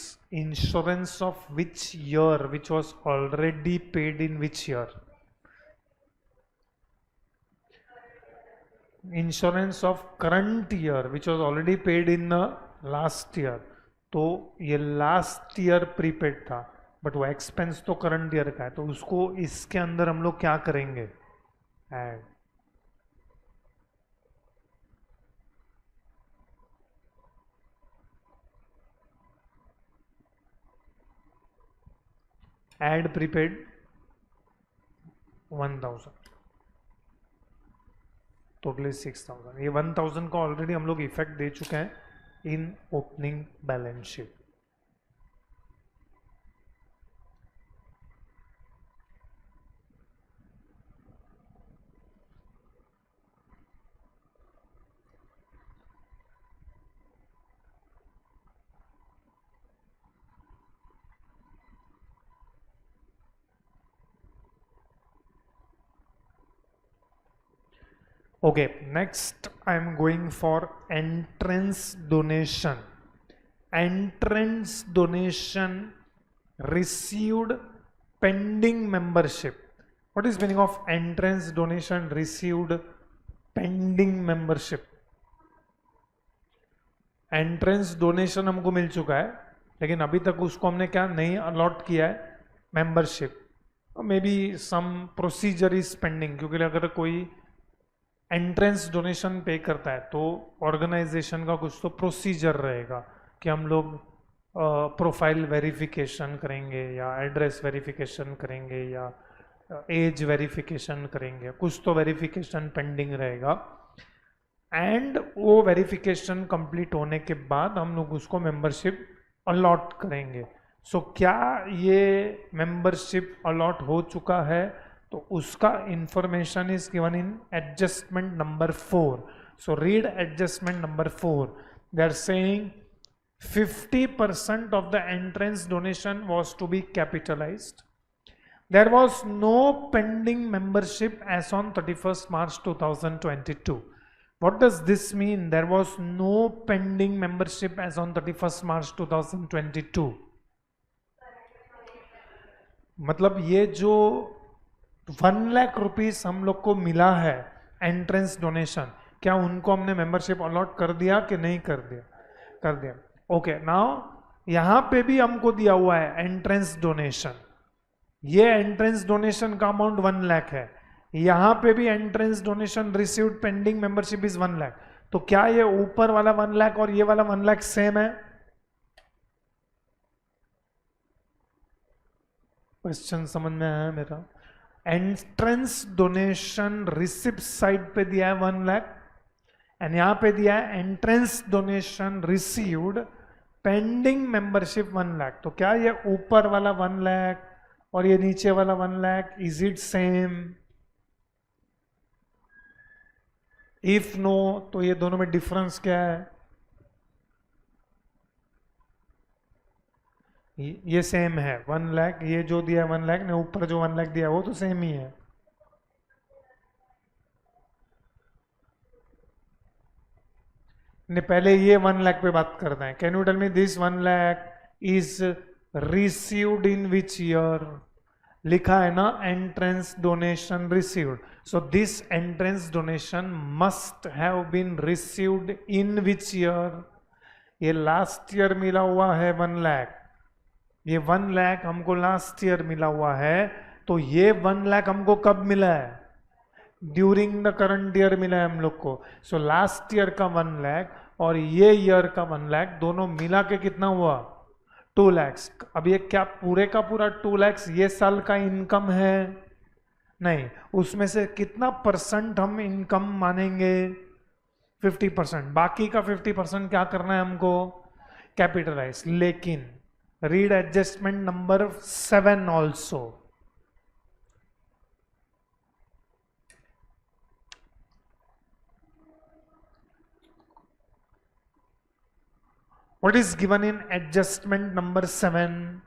S1: insurance of which year, which was already paid in which year. Insurance of current year which was already paid in last year. तो ये last year prepaid था, but वो expense तो current year का है, तो उसको इसके अंदर हम लोग क्या करेंगे, ऐड. Add prepaid 1,000, totally 6,000. ये 1,000 का ऑलरेडी हम लोग इफेक्ट दे चुके हैं इन opening balance sheet. Okay, next I am going for entrance donation. Entrance donation received pending membership. What is meaning of entrance donation received pending membership? Entrance donation हमको मिल चुका है, लेकिन अभी तक उसको हमने क्या नहीं अलॉट किया है, membership. May be some procedure is pending, क्योंकि अगर कोई एंट्रेंस डोनेशन पे करता है तो ऑर्गेनाइजेशन का कुछ तो प्रोसीजर रहेगा कि हम लोग प्रोफाइल वेरिफिकेशन करेंगे या एड्रेस वेरिफिकेशन करेंगे या एज वेरिफिकेशन करेंगे, कुछ तो वेरिफिकेशन पेंडिंग रहेगा। एंड वो वेरिफिकेशन कंप्लीट होने के बाद हम लोग उसको मेंबरशिप अलॉट करेंगे। सो क्या ये मेंबरशिप अलॉट हो चुका है? तो उसका information is given in adjustment number 4। So read adjustment number 4। They are saying 50% of the entrance donation was to be capitalized. There was no pending membership as on 31st March 2022. What does this mean? There was no pending membership as on 31st March 2022. मतलब ये जो 1 lakh rupees हम लोग को मिला है entrance donation, क्या उनको हमने मेंबरशिप अलॉट कर दिया कि नहीं कर दिया? कर दिया। ओके, नाउ यहां पे भी हमको दिया हुआ है एंट्रेंस डोनेशन। ये एंट्रेंस डोनेशन का अमाउंट 1 लाख है, यहां पे भी entrance donation received pending membership is 1 lakh. तो क्या ये ऊपर वाला 1 लाख और ये वाला 1 लाख सेम है? क्वेश्चन समझ में आया मेरा? एंट्रेंस डोनेशन रिसिप्ट साइड पे दिया है 1 लाख एंड यहां पे दिया है entrance donation received pending membership 1 lakh. तो क्या ये ऊपर वाला 1 लाख और ये नीचे वाला 1 lakh is it same? If no तो ये दोनों में डिफरेंस क्या है? ये सेम है 1 लाख, ये जो दिया है 1 लाख ने ऊपर जो 1 लाख दिया वो तो सेम ही है। ने पहले ये 1 लाख पे बात करते हैं। Can you tell me this 1 lakh is received in which year? लिखा है ना entrance donation received. So this entrance donation must have been received in which year? ये लास्ट ईयर मिला हुआ है 1 लाख, ये 1 लाख हमको लास्ट ईयर मिला हुआ है। तो ये 1 लाख हमको कब मिला है? ड्यूरिंग द करंट ईयर मिला है हम लोग को। सो लास्ट ईयर का 1 लाख और ये ईयर का 1 लाख दोनों मिला के कितना हुआ? 2 लाख। अब ये क्या पूरे का पूरा 2 लाख ये साल का इनकम है? नहीं, उसमें से कितना परसेंट हम इनकम मानेंगे? 50%। बाकी का 50% क्या करना है हमको? कैपिटलाइज। लेकिन read adjustment number 7 also. What is given in adjustment number 7?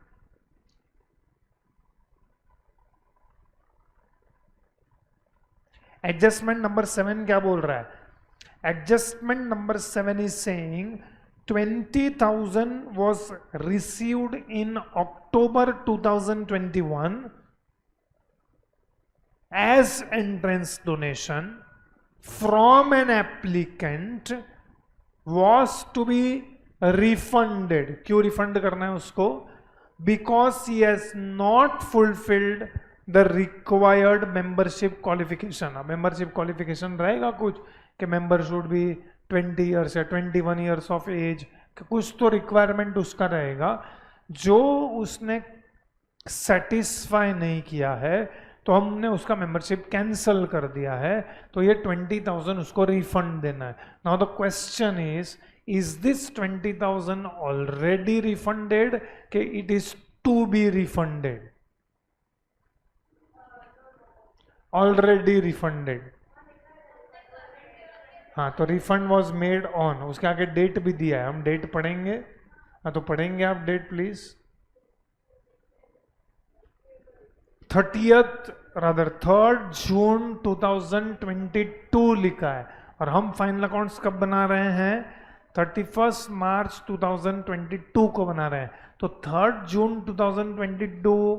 S1: Adjustment number 7 क्या बोल रहा है? Adjustment number 7 is saying 20,000 was received in October 2021 as entrance donation from an applicant was to be refunded. क्यों refund करना है उसको? Because he has not fulfilled the required membership qualification. अब membership qualification रहेगा कुछ कि member should be 20 years या 21 years of age, कुछ तो requirement उसका रहेगा जो उसने satisfy नहीं किया है, तो हमने उसका मेंबरशिप कैंसिल कर दिया है। तो ये 20,000 उसको रिफंड देना है। Now the question is this 20,000 already refunded कि it is to be refunded? Already refunded. हाँ, तो रिफंड वॉज मेड ऑन, उसके आगे डेट भी दिया है, हम डेट पढ़ेंगे। हाँ, तो पढ़ेंगे आप डेट प्लीज। 3rd जून 2022 लिखा है और हम फाइनल अकाउंट्स कब बना रहे हैं? 31 मार्च 2022 को बना रहे हैं। तो 3rd जून 2022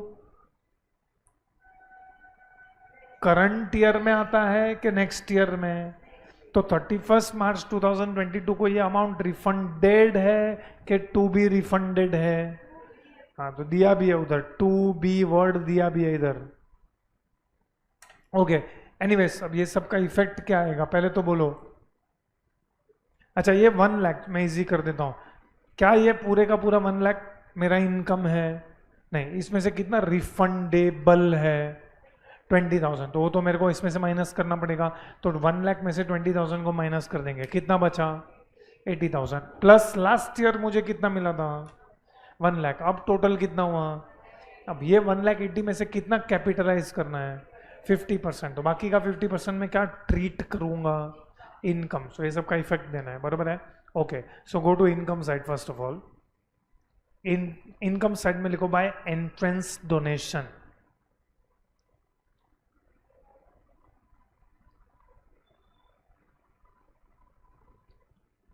S1: करंट ईयर में आता है कि नेक्स्ट ईयर में? तो 31 मार्च 2022 को ये अमाउंट रिफंडेड है कि टू बी रिफंडेड है? हाँ, तो दिया भी है उधर, टू बी वर्ड दिया भी है इधर। ओके, एनीवेज अब ये सब का इफेक्ट क्या आएगा पहले तो बोलो। अच्छा ये 1 लाख मैं इजी कर देता हूँ। क्या ये पूरे का पूरा 1 लाख मेरा इनकम है? नहीं, इसमें से कितना रिफंडेबल है? 20,000, तो वो तो मेरे को इसमें से माइनस करना पड़ेगा। तो 1 लाख में से 20,000 को माइनस कर देंगे, कितना बचा? 80,000 प्लस लास्ट ईयर मुझे कितना मिला था? 1 लाख। अब टोटल कितना हुआ? अब ये 1,80,000 में से कितना कैपिटलाइज करना है? 50%। तो बाकी का 50% में क्या ट्रीट करूंगा? इनकम। सो ये सब का इफेक्ट देना है, बराबर है? Okay, so go to income side first of all. Income side में लिखो बाय एंट्रेंस डोनेशन।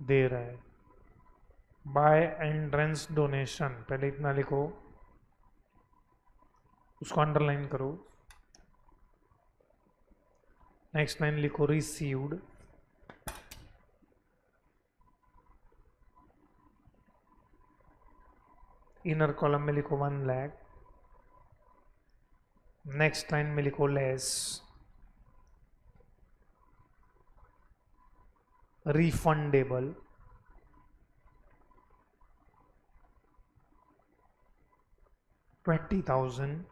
S1: दे रहा है बाय एंट्रेंस डोनेशन, पहले इतना लिखो, उसको अंडरलाइन करो। नेक्स्ट लाइन लिखो रिसीव्ड। इनर कॉलम में लिखो 1 लाख। नेक्स्ट लाइन में लिखो लेस रिफंडेबल। $20,000।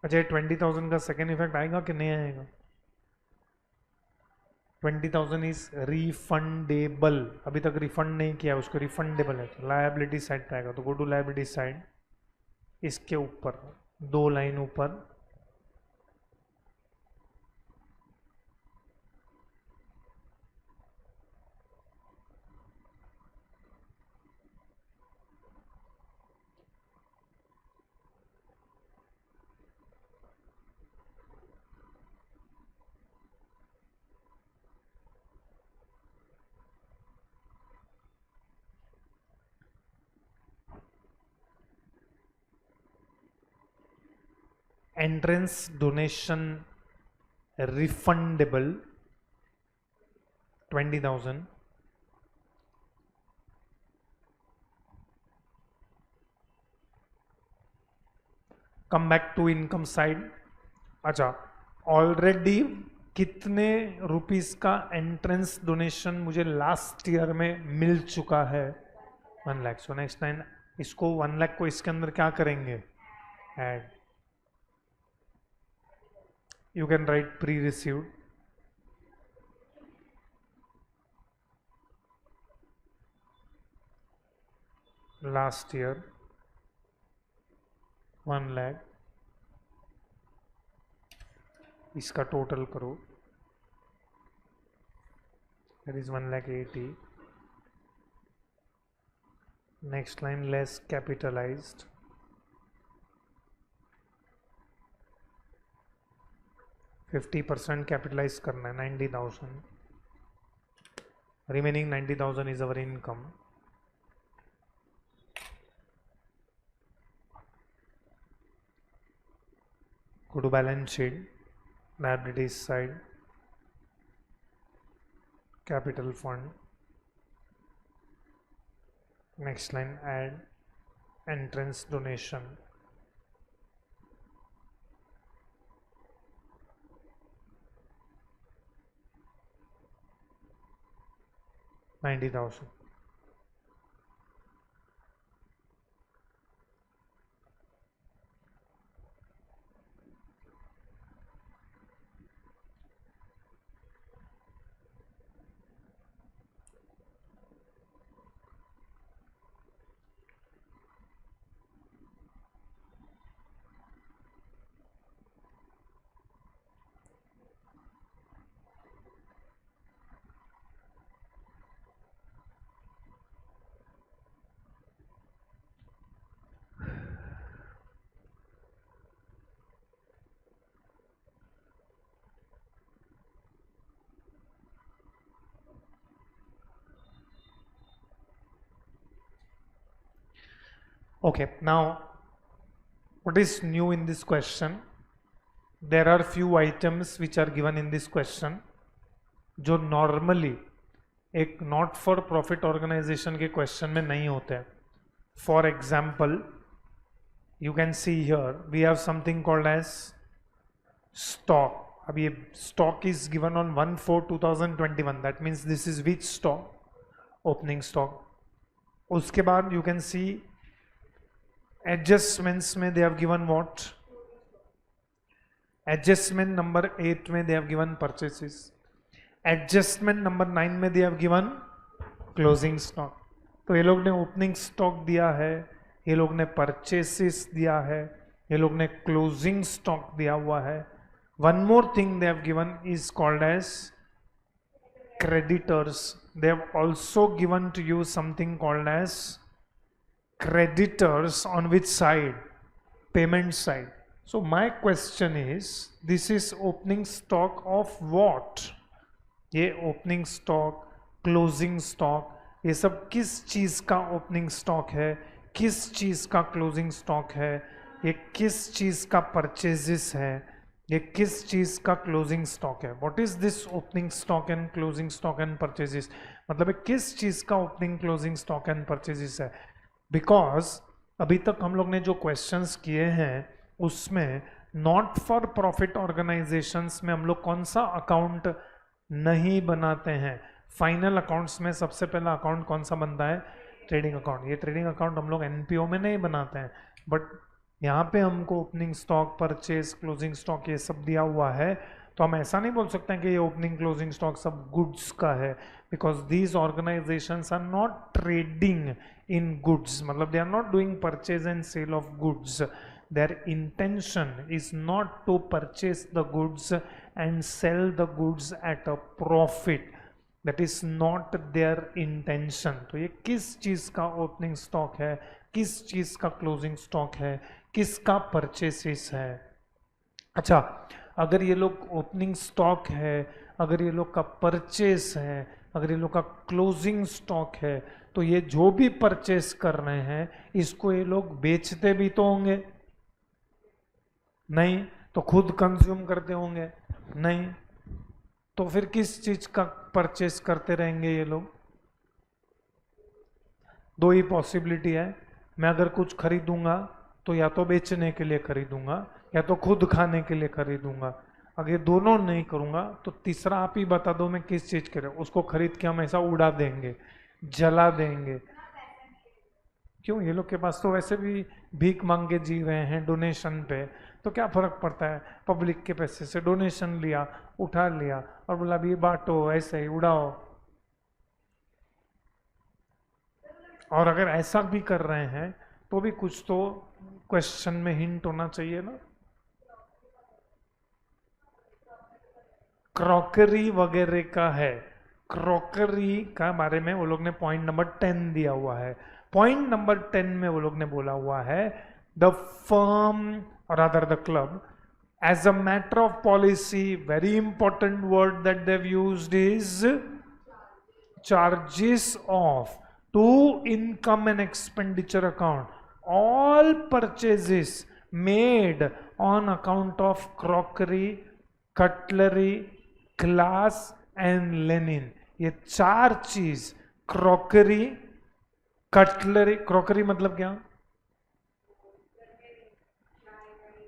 S1: अच्छा 20,000 का सेकेंड इफेक्ट आएगा कि नहीं आएगा? 20,000 इज रिफंडेबल, अभी तक रिफंड नहीं किया उसको, रिफंडेबल है तो लायबिलिटी साइड पे आएगा। तो गो टू लायबिलिटी साइड, इसके ऊपर 2 लाइन ऊपर entrance donation refundable 20,000। Come back to income side. अच्छा ऑलरेडी कितने रुपीस का एंट्रेंस डोनेशन मुझे लास्ट ईयर में मिल चुका है? 1 लाख। सो नेक्स्ट लाइन, इसको 1 लाख को इसके अंदर क्या करेंगे? Add. You can write pre-received, last year 1 lakh, इसका टोटल करो, that is 1,80,000। Next line less capitalised, 50% capitalise करना है 90,000, remaining 90,000 is our income. Go to balance sheet, liabilities side, capital fund. Next line, add entrance donation. $90,000. Okay, now what is new in this question? There are few items which are given in this question जो normally एक not for profit organisation के question में नहीं होते हैं. For example, you can see here we have something called as stock. अब ये stock is given on 1/4/2021. That means this is which stock? Opening stock. उसके बाद you can see adjustments में they have given what? Adjustment number 8 में they have given purchases. Adjustment number 9 में they have given closing stock. तो ये लोग ने opening stock दिया है, ये लोग ने परचेसेस दिया है, ये लोग ने क्लोजिंग स्टॉक दिया हुआ है. One more thing they have given is called as creditors. They have also given to you something called as creditors. On which side? Payment side. So my question is, this is opening stock of what? ये opening stock, closing stock, ये सब किस चीज का opening stock है, किस चीज का क्लोजिंग स्टॉक है, ये किस चीज का परचेजेस है, ये किस चीज का क्लोजिंग स्टॉक है? What is this opening stock and closing stock and purchases? मतलब ये किस चीज का opening, closing stock and purchases है? बिकॉज अभी तक हम लोग ने जो क्वेश्चंस किए हैं उसमें नॉट फॉर प्रॉफिट ऑर्गेनाइजेशंस में हम लोग कौन सा अकाउंट नहीं बनाते हैं? फाइनल अकाउंट्स में सबसे पहला अकाउंट कौन सा बनता है? Trading account. ये ट्रेडिंग अकाउंट हम लोग एनपीओ में नहीं बनाते हैं, बट यहाँ पे हमको opening stock, purchase, closing stock ये सब दिया हुआ है. तो हम ऐसा नहीं बोल सकते हैं कि ये ओपनिंग, क्लोजिंग स्टॉक सब गुड्स का है, because these organisations are not trading in goods. मतलब they are not doing purchase and sale of goods. Their intention is not to purchase the goods and sell the goods at a profit. That is not their intention. तो ये किस चीज का opening stock है, किस चीज का closing stock है, किसका परचेसेस है? अच्छा, अगर ये लोग ओपनिंग स्टॉक है, अगर ये लोग का परचेस है, अगर ये लोग का क्लोजिंग स्टॉक है, तो ये जो भी परचेस कर रहे हैं इसको ये लोग बेचते भी तो होंगे नहीं? तो खुद कंज्यूम करते होंगे नहीं? तो फिर किस चीज का परचेस करते रहेंगे ये लोग? दो ही पॉसिबिलिटी है. मैं अगर कुछ खरीदूंगा तो या तो बेचने के लिए खरीदूंगा या तो खुद खाने के लिए खरीदूंगा. अगर दोनों नहीं करूंगा तो तीसरा आप ही बता दो मैं किस चीज के लिए. उसको खरीद के हम ऐसा उड़ा देंगे, जला देंगे. क्यों? ये लोग के पास तो वैसे भी भीख मांग के जी रहे हैं डोनेशन पे, तो क्या फर्क पड़ता है? पब्लिक के पैसे से डोनेशन लिया, उठा लिया और बोला भी बांटो, ऐसे ही उड़ाओ. और अगर ऐसा भी कर रहे हैं तो भी कुछ तो क्वेश्चन में हिंट होना चाहिए ना. क्रॉकरी वगैरह का है. क्रॉकरी का बारे में वो लोग ने पॉइंट नंबर 10 दिया हुआ है. पॉइंट नंबर 10 में वो लोग ने बोला हुआ है, the firm or rather the club, as a matter of policy, very important word that they've used is charges off to income and expenditure account. All purchases made on account of crockery, cutlery, glass and linen. ये चार चीज, crockery, cutlery, crockery मतलब क्या?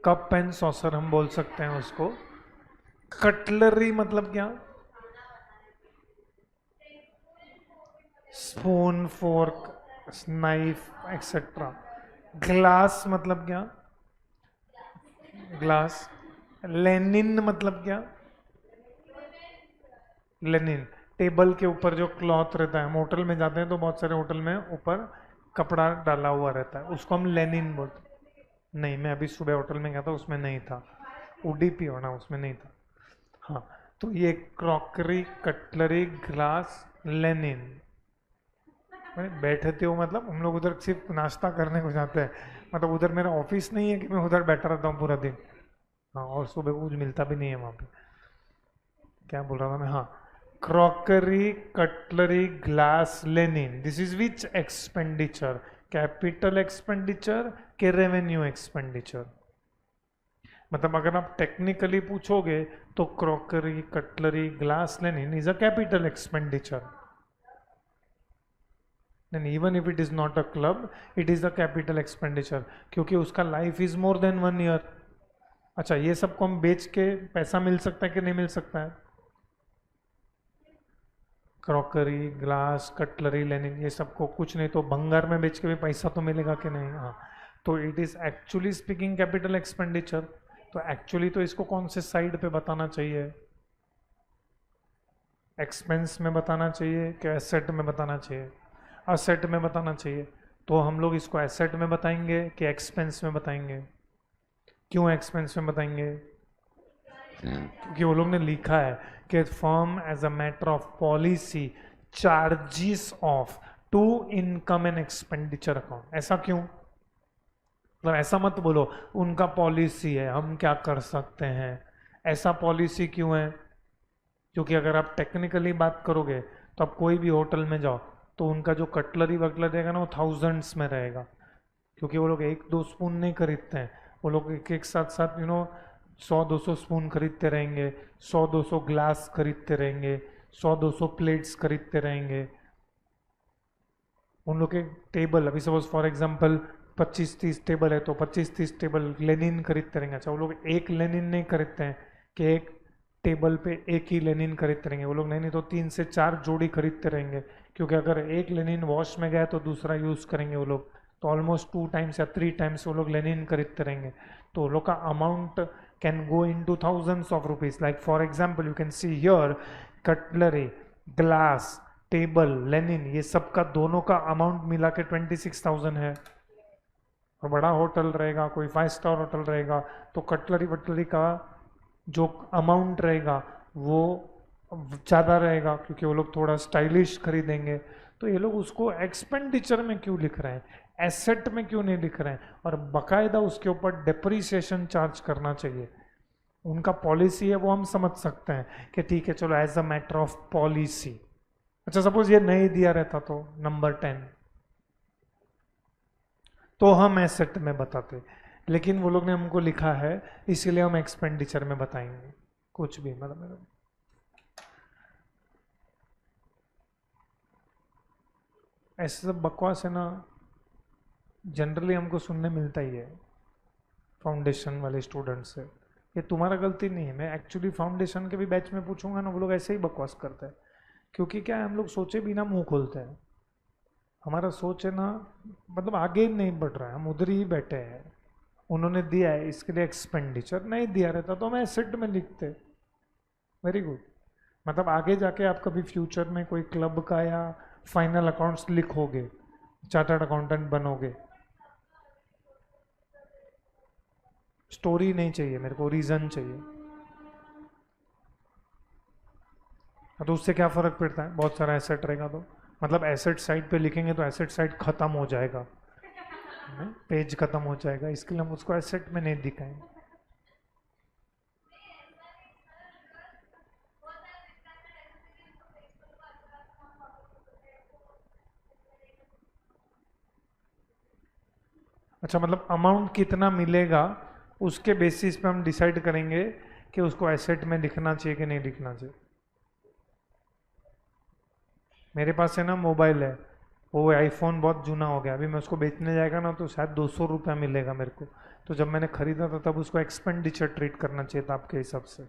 S1: Cup and saucer हम बोल सकते हैं उसको. कटलरी मतलब क्या? Spoon, fork, knife etcetera. Glass मतलब क्या? ग्लास. लेनिन मतलब क्या? लेनिन टेबल के ऊपर जो क्लॉथ रहता है. हम होटल में जाते हैं तो बहुत सारे होटल में ऊपर कपड़ा डाला हुआ रहता है, उसको हम लेनिन बोलते हैं. नहीं, मैं अभी सुबह होटल में गया था, उसमें नहीं था. उडीपी होना, उसमें नहीं था. हाँ, तो ये क्रॉकरी, कटलरी, ग्लास, लेनिन. बैठते हो मतलब हम लोग उधर सिर्फ नाश्ता करने को जाते हैं. मतलब उधर मेरा ऑफिस नहीं है कि मैं उधर बैठा रहता हूँ पूरा दिन. हाँ, और सुबह कुछ मिलता भी नहीं है वहाँ पे. क्या बोल रहा था मैं? हाँ, crockery, cutlery, glass, Lenin. This is which expenditure? Capital expenditure के रेवेन्यू एक्सपेंडिचर. मतलब अगर आप टेक्निकली पूछोगे तो crockery, cutlery, glass, Lenin is a capital expenditure. Then even if it is not a club, it is a capital expenditure, क्योंकि उसका life is more than 1 year. अच्छा, ये सबको हम बेच के पैसा मिल सकता है कि नहीं मिल सकता है? क्रॉकरी, ग्लास, कटलरी, लेनिन, ये सबको कुछ नहीं तो भंगार में बेच के भी पैसा तो मिलेगा कि नहीं? हाँ, तो it is actually speaking capital expenditure. तो एक्चुअली तो इसको कौन से साइड पे बताना चाहिए? एक्सपेंस में बताना चाहिए कि एसेट में बताना चाहिए? असेट में बताना चाहिए। तो हम लोग इसको एसेट में बताएंगे कि एक्सपेंस में बताएंगे? क्यों एक्सपेंस में बताएंगे? क्योंकि वो लोग ने लिखा है कि firm as a matter of policy charges off to income and expenditure account. ऐसा क्यों? मतलब ऐसा मत बोलो उनका पॉलिसी है हम क्या कर सकते हैं। ऐसा पॉलिसी क्यों है? क्योंकि अगर आप टेक्निकली बात करोगे तो आप कोई भी होटल में जाओ तो उनका जो कटलरी वगैरह रहेगा ना वो थाउजेंड्स में रहेगा। क्योंकि वो लोग एक दो स्पून नहीं खरीदते हैं, वो लोग एक एक साथ साथ 100-200 स्पून खरीदते रहेंगे, 100-200 ग्लास खरीदते रहेंगे, 100-200 प्लेट्स खरीदते रहेंगे। उन लोग के टेबल, अभी सपोज फॉर एग्जांपल 25-30 टेबल है तो 25-30 टेबल लेनिन खरीदते रहेंगे। अच्छा, वो लोग एक लेनिन नहीं खरीदते हैं कि एक टेबल पे एक ही लेनिन खरीदते रहेंगे, वो लोग नहीं नहीं तो 3 से 4 जोड़ी खरीदते रहेंगे। क्योंकि अगर एक लेनिन वॉश में गया तो दूसरा यूज़ करेंगे वो लोग, तो ऑलमोस्ट 2 टाइम्स या 3 टाइम्स वो लोग लेनिन खरीदते रहेंगे। तो वो लोग का amount can go in two thousands of rupees. Like for example you can see here cutlery, glass, table, Lenin, ये सब का दोनों का अमाउंट मिला के 26,000 है। और बड़ा होटल रहेगा, कोई 5 स्टार होटल रहेगा, तो कटलरी वटलरी का जो अमाउंट रहेगा वो ज़्यादा रहेगा क्योंकि वो लोग थोड़ा स्टाइलिश खरीदेंगे। तो ये लोग उसको एक्सपेंडिचर में क्यों लिख रहे हैं, एसेट में क्यों नहीं लिख रहे हैं? और बकायदा उसके ऊपर डेप्रिसिएशन चार्ज करना चाहिए। उनका पॉलिसी है वो हम समझ सकते हैं कि ठीक है चलो as a matter of policy. अच्छा, सपोज ये नहीं दिया रहता तो नंबर 10, तो हम एसेट में बताते, लेकिन वो लोग ने हमको लिखा है इसीलिए हम एक्सपेंडिचर में बताएंगे। कुछ भी मतलब ऐसे सब बकवास है ना, जनरली हमको सुनने मिलता ही है फाउंडेशन वाले स्टूडेंट से। ये तुम्हारा गलती नहीं है, मैं एक्चुअली फाउंडेशन के भी बैच में पूछूंगा ना वो लोग ऐसे ही बकवास करते हैं। क्योंकि क्या है, हम लोग सोचे बिना मुंह खोलते हैं। हमारा सोच है ना, मतलब आगे नहीं बढ़ रहा है, हम उधर ही बैठे हैं। उन्होंने दिया है इसके लिए एक्सपेंडिचर, नहीं दिया रहता तो हम एसेट में लिखते। Very good. मतलब आगे जाके आप कभी फ्यूचर में कोई क्लब का या फाइनल अकाउंट्स लिखोगे, चार्टर्ड अकाउंटेंट बनोगे, स्टोरी नहीं चाहिए मेरे को, रीजन चाहिए। तो उससे क्या फर्क पड़ता है, बहुत सारा एसेट रहेगा तो? मतलब एसेट साइड पे लिखेंगे तो एसेट साइड खत्म हो जाएगा, पेज खत्म हो जाएगा, इसके लिए हम उसको एसेट में नहीं दिखाएंगे। अच्छा, मतलब अमाउंट कितना मिलेगा उसके बेसिस पे हम डिसाइड करेंगे कि उसको एसेट में लिखना चाहिए कि नहीं लिखना चाहिए। मेरे पास है ना मोबाइल है, वो आईफोन बहुत जूना हो गया, अभी मैं उसको बेचने जाएगा ना तो शायद 200 रुपया मिलेगा मेरे को। तो जब मैंने खरीदा था तब उसको एक्सपेंडिचर ट्रीट करना चाहिए था आपके हिसाब से?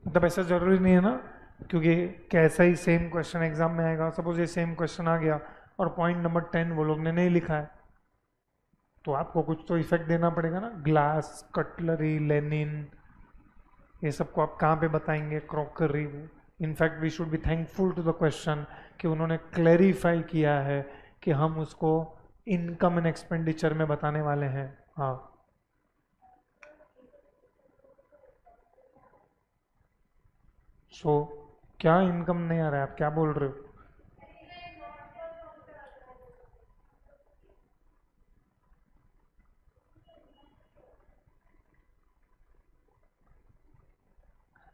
S1: मतलब ऐसा जरूरी नहीं है ना, क्योंकि कैसा ही सेम क्वेश्चन एग्जाम में आएगा, सपोज ये सेम क्वेश्चन आ गया और पॉइंट नंबर 10 वो लोग ने नहीं लिखा है, तो आपको कुछ तो इफेक्ट देना पड़ेगा ना। ग्लास, कटलरी, लेनिन, ये सबको आप कहाँ पे बताएंगे? Crockery. In fact we should be thankful to the question कि उन्होंने क्लैरिफाई किया है कि हम उसको इनकम एंड एक्सपेंडिचर में बताने वाले हैं। हाँ, सो क्या इनकम नहीं आ रहा है, आप क्या बोल रहे हो?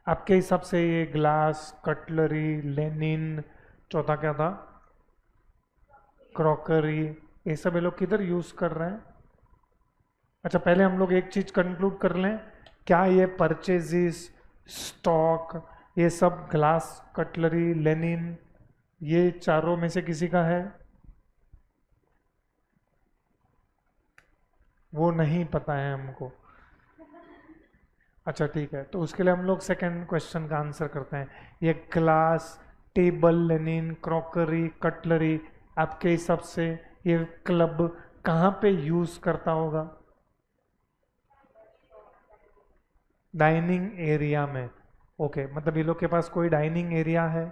S1: आपके हिसाब से ये ग्लास, कटलरी, लेनिन, चौथा क्या था, क्रॉकरी, ये सब ये लोग किधर यूज कर रहे हैं? अच्छा पहले हम लोग एक चीज कंक्लूड कर लें, क्या ये परचेजेस, स्टॉक, ये सब ग्लास, कटलरी, लेनिन, ये चारों में से किसी का है? वो नहीं पता है हमको। अच्छा ठीक है, तो उसके लिए हम लोग सेकंड क्वेश्चन का आंसर करते हैं। ये glass, table, Lenin, crockery, cutlery, आपके हिसाब से ये क्लब कहाँ पे यूज करता होगा? डाइनिंग एरिया में। ओके, मतलब ये लोग के पास कोई डाइनिंग एरिया है?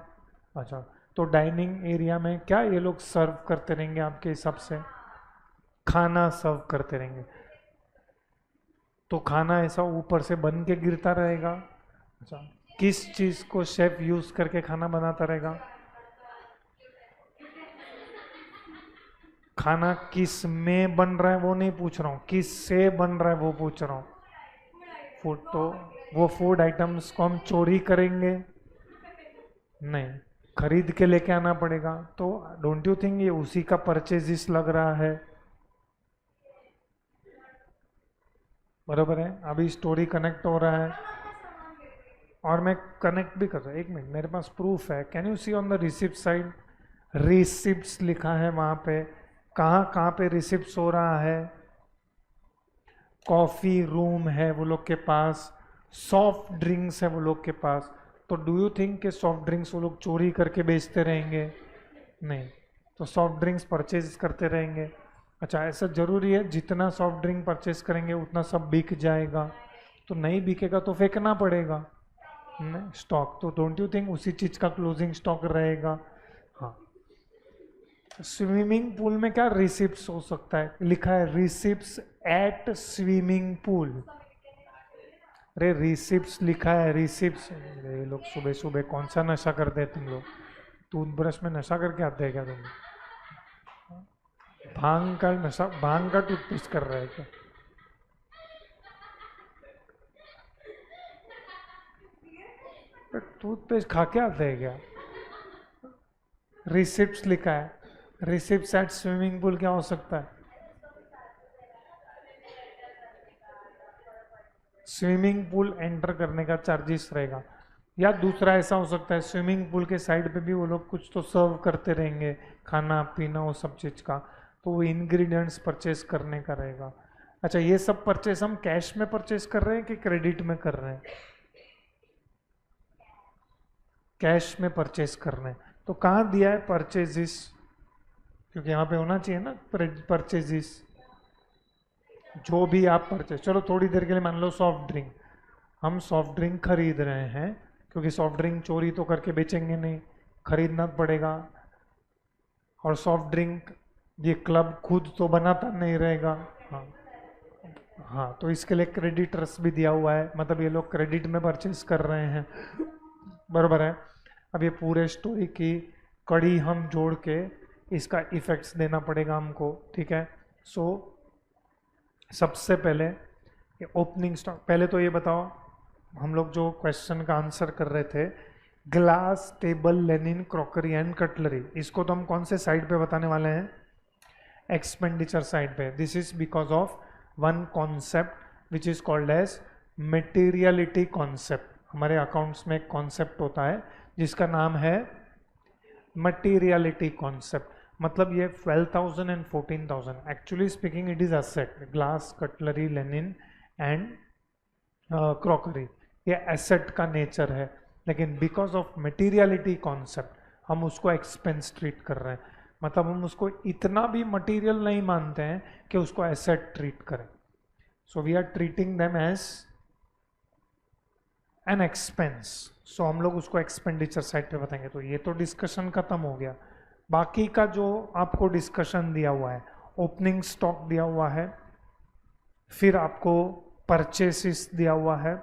S1: अच्छा, तो डाइनिंग एरिया में क्या ये लोग सर्व करते रहेंगे आपके हिसाब से? खाना सर्व करते रहेंगे। तो खाना ऐसा ऊपर से बन के गिरता रहेगा? अच्छा, किस चीज को शेफ यूज करके खाना बनाता रहेगा? खाना किस में बन रहा है वो नहीं पूछ रहा हूँ, किस से बन रहा है वो पूछ रहा हूँ। फूड तो, वो फूड आइटम्स को हम चोरी करेंगे? नहीं, खरीद के लेके आना पड़ेगा। तो डोंट यू थिंक ये उसी का परचेजिस लग रहा है? बरोबर है, अभी स्टोरी कनेक्ट हो रहा है और मैं कनेक्ट भी कर रहा हूँ। एक मिनट, मेरे पास प्रूफ है। Can you see on the receipt side? Receipts लिखा है वहां पे। कहाँ कहाँ पे रिसिप्ट्स हो रहा है? कॉफी रूम है वो लोग के पास, सॉफ्ट ड्रिंक्स है वो लोग के पास। तो डू यू थिंक कि सॉफ्ट ड्रिंक्स वो लोग चोरी करके बेचते रहेंगे? नहीं, तो सॉफ्ट ड्रिंक्स परचेज करते रहेंगे। अच्छा, ऐसा जरूरी है जितना सॉफ्ट ड्रिंक परचेज करेंगे उतना सब बिक जाएगा? तो नहीं बिकेगा तो फेंकना पड़ेगा। नहीं, स्टॉक तो डोंट यू थिंक उसी चीज का क्लोजिंग स्टॉक रहेगा? हाँ। स्विमिंग पूल में क्या रिसिप्ट्स हो सकता है? लिखा है रिसिप्ट्स एट स्विमिंग पूल। अरे रिसिप्ट्स लिखा है, रिसिप्ट्स। ये लोग सुबह सुबह कौन सा नशा करते हैं तुम लोग? टूथब्रश में नशा करके आते हैं क्या तुम? भांग का नशा, भांग का टूथपेस्ट कर रहा है क्या? टूथपेस्ट खा के आते हैं क्या? रिसिप्ट्स लिखा है, रिसिप्ट्स एट स्विमिंग पूल क्या हो सकता है? स्विमिंग पूल एंटर करने का चार्जेस रहेगा। या दूसरा ऐसा हो सकता है, स्विमिंग पूल के साइड पे भी वो लोग कुछ तो सर्व करते रहेंगे, खाना पीना वो सब चीज़ का, तो वो इंग्रेडिएंट्स परचेज करने का रहेगा। अच्छा, ये सब परचेज हम कैश में परचेज कर रहे हैं कि क्रेडिट में कर रहे हैं? कैश में परचेज कर रहे हैं। तो कहाँ दिया है परचेजिस? क्योंकि यहाँ पे होना चाहिए ना परचेजिस। जो भी आप परचेज, चलो थोड़ी देर के लिए मान लो सॉफ्ट ड्रिंक, हम सॉफ्ट ड्रिंक खरीद रहे हैं, क्योंकि सॉफ्ट ड्रिंक चोरी तो करके बेचेंगे नहीं, खरीदना पड़ेगा। और सॉफ्ट ड्रिंक ये क्लब खुद तो बनाता नहीं रहेगा। हाँ, हाँ, तो इसके लिए क्रेडिटर्स भी दिया हुआ है, मतलब ये लोग क्रेडिट में परचेज कर रहे हैं। बराबर है। अब ये पूरे स्टोरी की कड़ी हम जोड़ के इसका इफेक्ट्स देना पड़ेगा हमको, ठीक है? सो सबसे पहले ये ओपनिंग स्टॉक, पहले तो ये बताओ, हम लोग जो क्वेश्चन का आंसर कर रहे थे, glass, table, Lenin, crockery and cutlery, इसको तो हम कौन से साइड पे बताने वाले हैं? एक्सपेंडिचर साइड पे। This is because of one concept which is called as materiality concept. हमारे अकाउंट्स में एक कॉन्सेप्ट होता है जिसका नाम है मटेरियलिटी कॉन्सेप्ट। मतलब ये 12,000 and 14,000 actually speaking it is asset, glass, cutlery, Lenin and crockery, ये एसेट का नेचर है, लेकिन बिकॉज ऑफ मटेरियलिटी कॉन्सेप्ट हम उसको एक्सपेंस ट्रीट कर रहे हैं। मतलब हम उसको इतना भी मटेरियल नहीं मानते हैं कि उसको एसेट ट्रीट करें। So we are treating them as an expense. सो हम लोग उसको एक्सपेंडिचर साइड पे बताएंगे। तो ये तो डिस्कशन खत्म हो गया। बाकी का जो आपको डिस्कशन दिया हुआ है, ओपनिंग स्टॉक दिया हुआ है, फिर आपको परचेसिस दिया हुआ है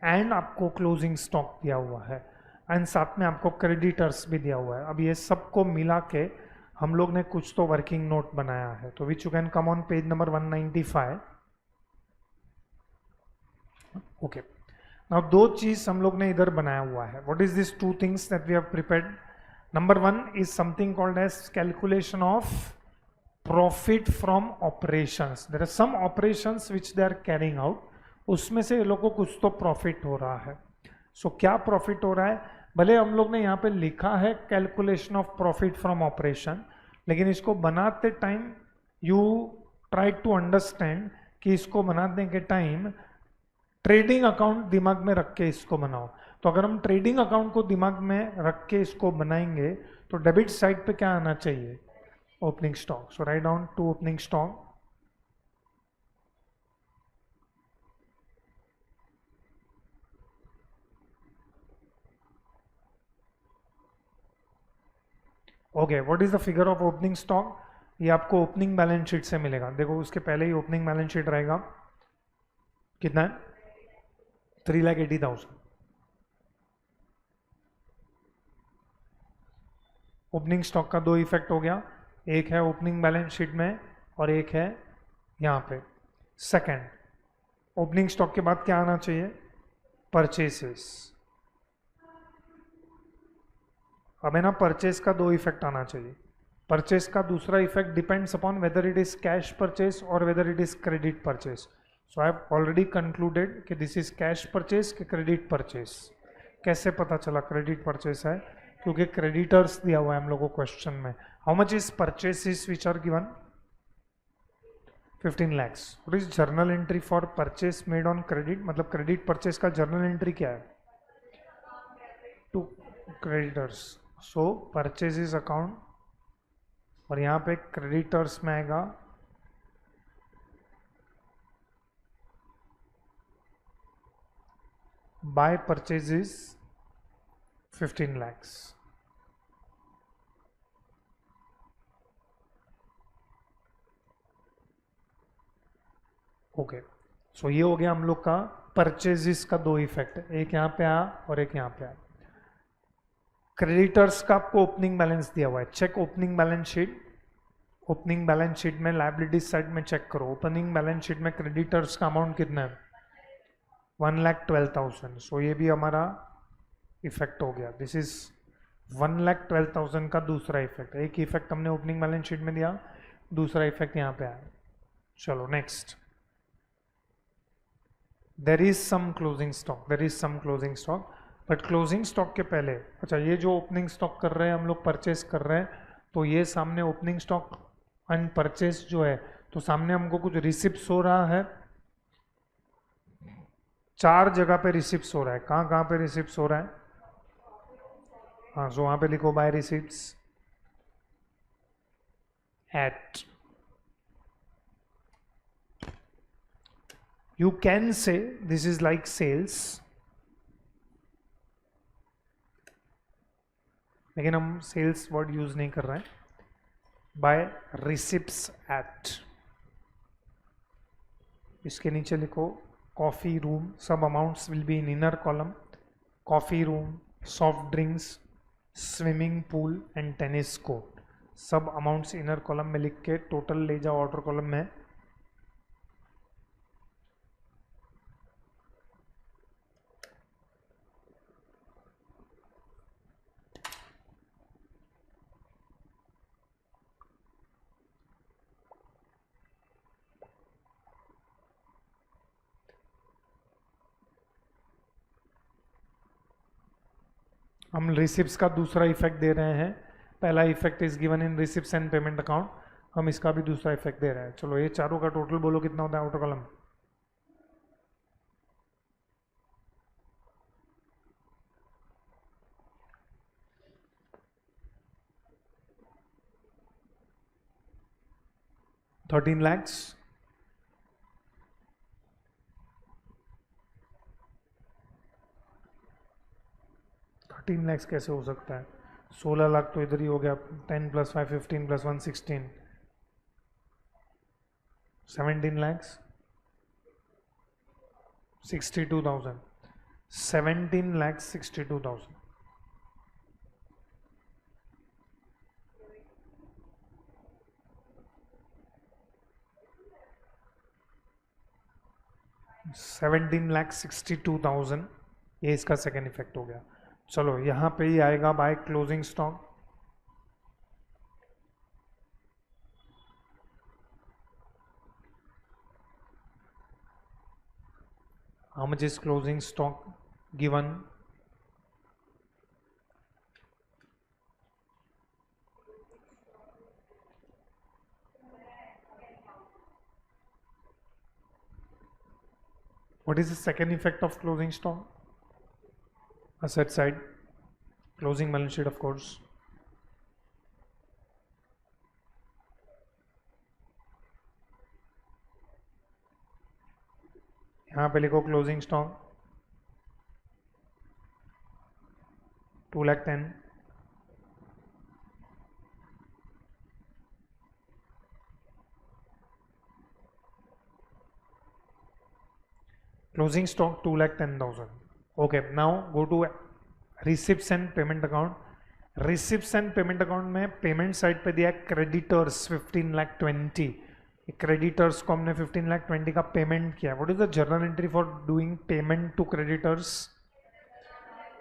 S1: एंड आपको क्लोजिंग स्टॉक दिया हुआ है एंड साथ में आपको क्रेडिटर्स भी दिया हुआ है। अब ये सबको मिला के हम लोग ने कुछ तो वर्किंग नोट बनाया है, तो which you can come on page number 195। Okay, now दो चीज हम लोग ने इधर बनाया हुआ है। What is this two things that we have prepared? Number one is something called as calculation of profit from operations, there are some operations which they are carrying out, उसमें से ये लोग को कुछ तो प्रॉफिट हो रहा है. सो क्या प्रॉफिट हो रहा है? भले हम लोग ने यहाँ पे लिखा है calculation of profit from operation, लेकिन इसको बनाते time you try to understand कि इसको बनाने के टाइम ट्रेडिंग अकाउंट दिमाग में रख के इसको बनाओ. तो अगर हम ट्रेडिंग अकाउंट को दिमाग में रख के इसको बनाएंगे तो डेबिट साइड पे क्या आना चाहिए? Opening stock. So write down to opening stock. Okay, what is the figure of opening stock? ये आपको ओपनिंग बैलेंस शीट से मिलेगा. देखो उसके पहले ही ओपनिंग बैलेंस शीट रहेगा. कितना है? 3,80,000. ओपनिंग स्टॉक का दो इफेक्ट हो गया, एक है ओपनिंग बैलेंस शीट में और एक है यहाँ पे. सेकंड, ओपनिंग स्टॉक के बाद क्या आना चाहिए? परचेसेस. अब है ना, परचेस का दो इफेक्ट आना चाहिए. परचेस का दूसरा effect depends upon whether it is cash purchase और whether it is credit purchase. So I have already concluded कि दिस इज कैश परचेस कि क्रेडिट परचेस. कैसे पता चला क्रेडिट परचेस है? क्योंकि क्रेडिटर्स दिया हुआ है हम लोगों को क्वेश्चन में. How much is purchases which are given? 15 lakhs. What is journal entry for purchase made on credit? मतलब क्रेडिट परचेस का जर्नल एंट्री क्या है? To creditors. So purchases account और यहाँ पे क्रेडिटर्स में आएगा by purchases 15 lakhs. Okay, so ये हो गया हम लोग का परचेजेस का दो इफेक्ट, एक यहाँ पे आया और एक यहाँ पे आया. क्रेडिटर्स का आपको ओपनिंग बैलेंस दिया हुआ है. Check opening balance sheet. Opening balance sheet में लायबिलिटीज साइड में चेक करो. ओपनिंग बैलेंस शीट में क्रेडिटर्स का अमाउंट कितना है? 1,12,000. सो ये भी हमारा इफेक्ट हो गया. दिस इज 1,12,000 का दूसरा इफेक्ट. एक इफेक्ट हमने ओपनिंग बैलेंस शीट में दिया, दूसरा इफेक्ट यहाँ पे आया. चलो next. There is some closing stock. There is some closing stock. But closing stock के पहले, अच्छा ये जो ओपनिंग स्टॉक कर रहे हैं हम लोग, परचेस कर रहे हैं, तो ये सामने ओपनिंग स्टॉक एंड परचेस जो है, तो सामने हमको कुछ रिसिप्ट्स हो रहा है. चार जगह पे रिसिप्ट्स हो रहा है. कहाँ कहाँ पे रिसिप्ट्स हो रहा है? हाँ, सो वहाँ पे लिखो by receipts at. You can say this is like sales, लेकिन हम सेल्स वर्ड यूज नहीं कर रहे हैं. By receipts at. इसके नीचे लिखो कॉफी रूम. सब amounts will be in inner column. Coffee room, soft drinks, swimming pool and tennis court, सब अमाउंट्स इनर कॉलम में लिख के टोटल ले जाओ आउटर कॉलम में. हम रिसिप्ट्स का दूसरा इफेक्ट दे रहे हैं. पहला effect is given in receipts and payment account. हम इसका भी दूसरा इफेक्ट दे रहे हैं. चलो ये चारों का टोटल बोलो कितना होता है आउटर कॉलम? $13 lakhs. 13 lakhs कैसे हो सकता है? 16 लाख तो इधर ही हो गया. 10 + 5 15 + 1 16. 17 lakhs. 62,000. 17 lakhs 62,000. $17,62,000. ये इसका सेकेंड इफेक्ट हो गया. चलो यहाँ पे ही आएगा by closing stock. how much is closing stock given? What is the second effect of closing stock? Asset side, closing balance sheet, of course. यहाँ पे लिखो closing stock 2,10,000. Closing stock 2,10,000. Okay, now go to receipts and payment account. Receipts and payment account में payment side पे दिया creditors 15,20,000. Creditors को हमने 15,20,000 का payment किया. What is the journal entry for doing payment to creditors?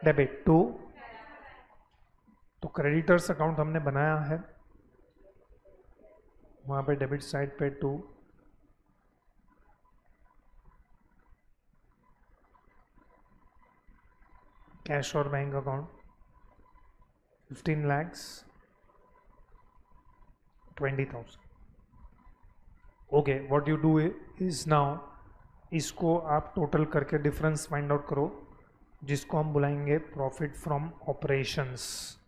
S1: Debit to. तो creditors account हमने बनाया है, वहां पे डेबिट साइड पे टू. कैश और bank account 15,20,000. Okay, what you do is now इसको आप टोटल करके डिफरेंस फाइंड आउट करो, जिसको हम बुलाएंगे प्रॉफिट फ्रॉम ऑपरेशंस,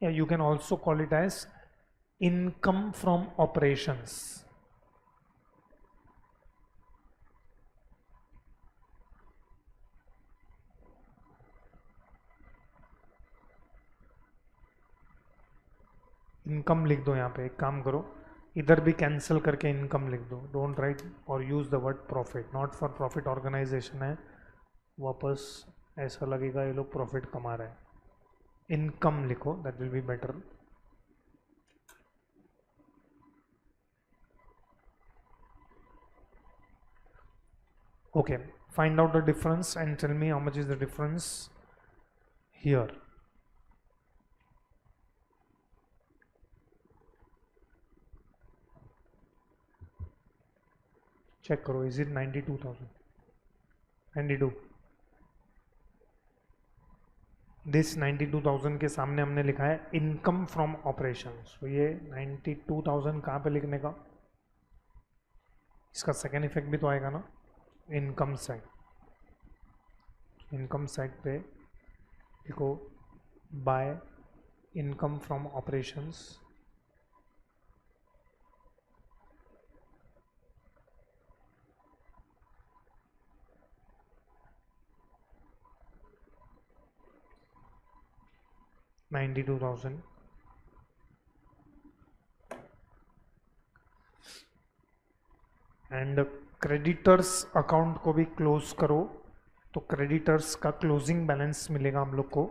S1: या you can also call it as income from operations. Income लिख दो यहाँ पे. एक काम करो, इधर भी कैंसिल करके इनकम लिख दो. Don't write or use the word profit. Not for profit organisation है, वापस ऐसा लगेगा ये लोग प्रॉफिट कमा रहे हैं. इनकम लिखो, that will be better. Okay, find out the difference and tell me how much is the difference here. Check करो, इज इट 92,000? 92. दिस 92,000 के सामने हमने लिखा है इनकम फ्रॉम ऑपरेशंस. तो ये 92,000 कहाँ पे लिखने का? इसका सेकेंड इफेक्ट भी तो आएगा ना, इनकम साइड. इनकम साइड पे देखो, by income from operations. $92,000. And creditors account को भी क्लोज करो, तो क्रेडिटर्स का क्लोजिंग बैलेंस मिलेगा हम लोग को.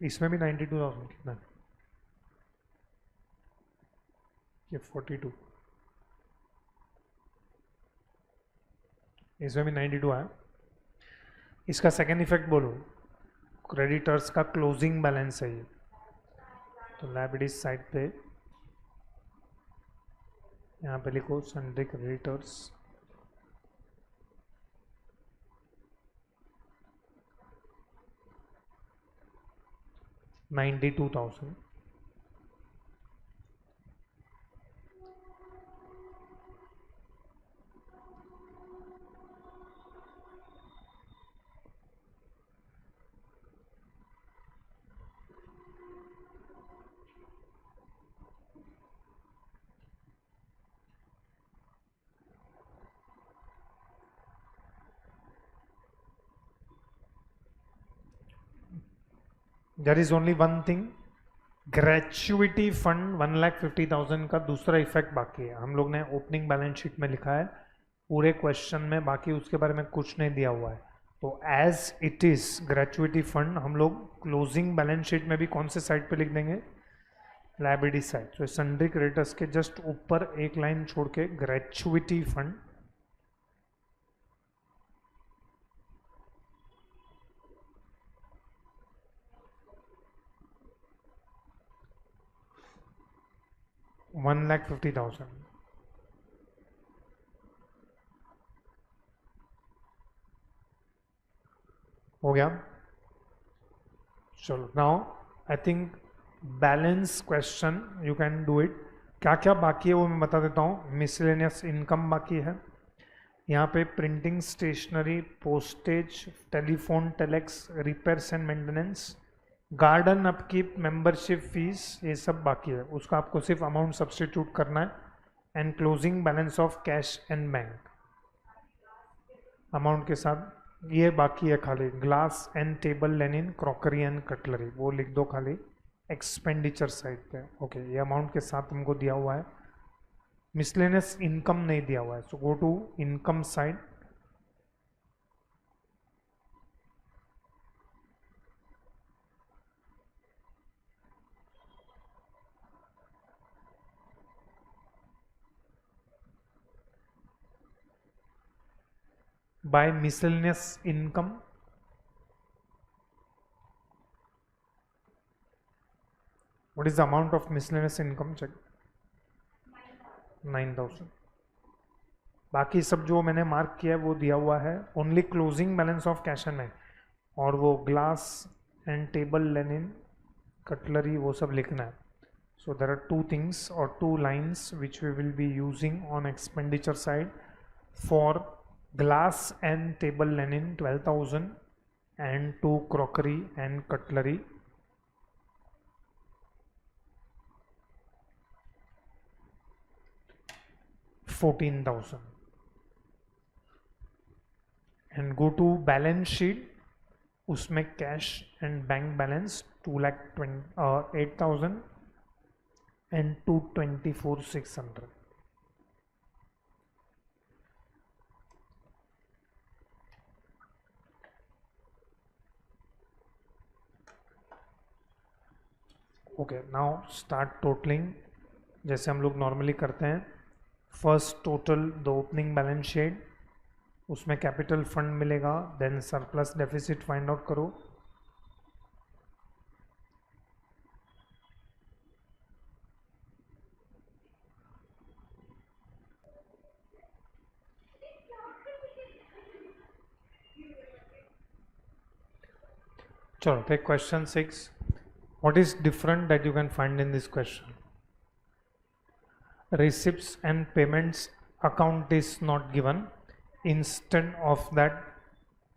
S1: इसमें भी 92,000 कितना है? ये 42. इसमें भी 92 है. इसका सेकेंड इफेक्ट बोलो, क्रेडिटर्स का क्लोजिंग बैलेंस है ये. तो लायबिलिटीज साइड पे यहाँ पे लिखो sundry creditors. $92,000. There is only one thing, gratuity fund 1,50,000 का दूसरा इफेक्ट बाकी है. हम लोग ने ओपनिंग बैलेंस शीट में लिखा है पूरे क्वेश्चन में, बाकी उसके बारे में कुछ नहीं दिया हुआ है. तो as it is gratuity fund हम लोग क्लोजिंग बैलेंस शीट में भी कौन से साइड पे लिख देंगे? Liability side. तो सन्ड्री क्रेडिटर्स के जस्ट ऊपर एक लाइन छोड़ के ग्रेचुइटी फंड. 1,50,000 हो गया। चलो now I think balance question you can do it. क्या क्या बाकी है वो मैं बता देता हूँ। मिसलेनियस इनकम बाकी है, यहाँ पे printing stationery, postage, telephone, telex, repairs and maintenance, garden upkeep, membership fees, ये सब बाकी है। उसका आपको सिर्फ अमाउंट सब्सटीट्यूट करना है and closing balance of cash and bank amount के साथ ये बाकी है। खाली glass and table Lenin, crockery and cutlery वो लिख दो खाली एक्सपेंडिचर साइड पे। ओके ये अमाउंट के साथ हमको दिया हुआ है। मिसलेनियस इनकम नहीं दिया हुआ है, so go to income side. by miscellaneous income what is the amount of miscellaneous income? check 9,000। बाकी सब जो मैंने मार्क किया है वो दिया हुआ है। Only closing balance of cash and bank और वो glass and table Lenin cutlery वो सब लिखना है। so there are two things or two lines which we will be using on expenditure side for glass and table linen 12,000 and two crockery and cutlery 14,000 and go to balance sheet। उसमें cash and bank balance 2,08,000 and 224,600। Okay now start totalling जैसे हम लोग normally करते हैं। First total the opening balance sheet, उसमें capital fund मिलेगा, then surplus deficit find out करो। चलो take question 6। What is different that you can find in this question? Receipts and payments account is not given. Instead of that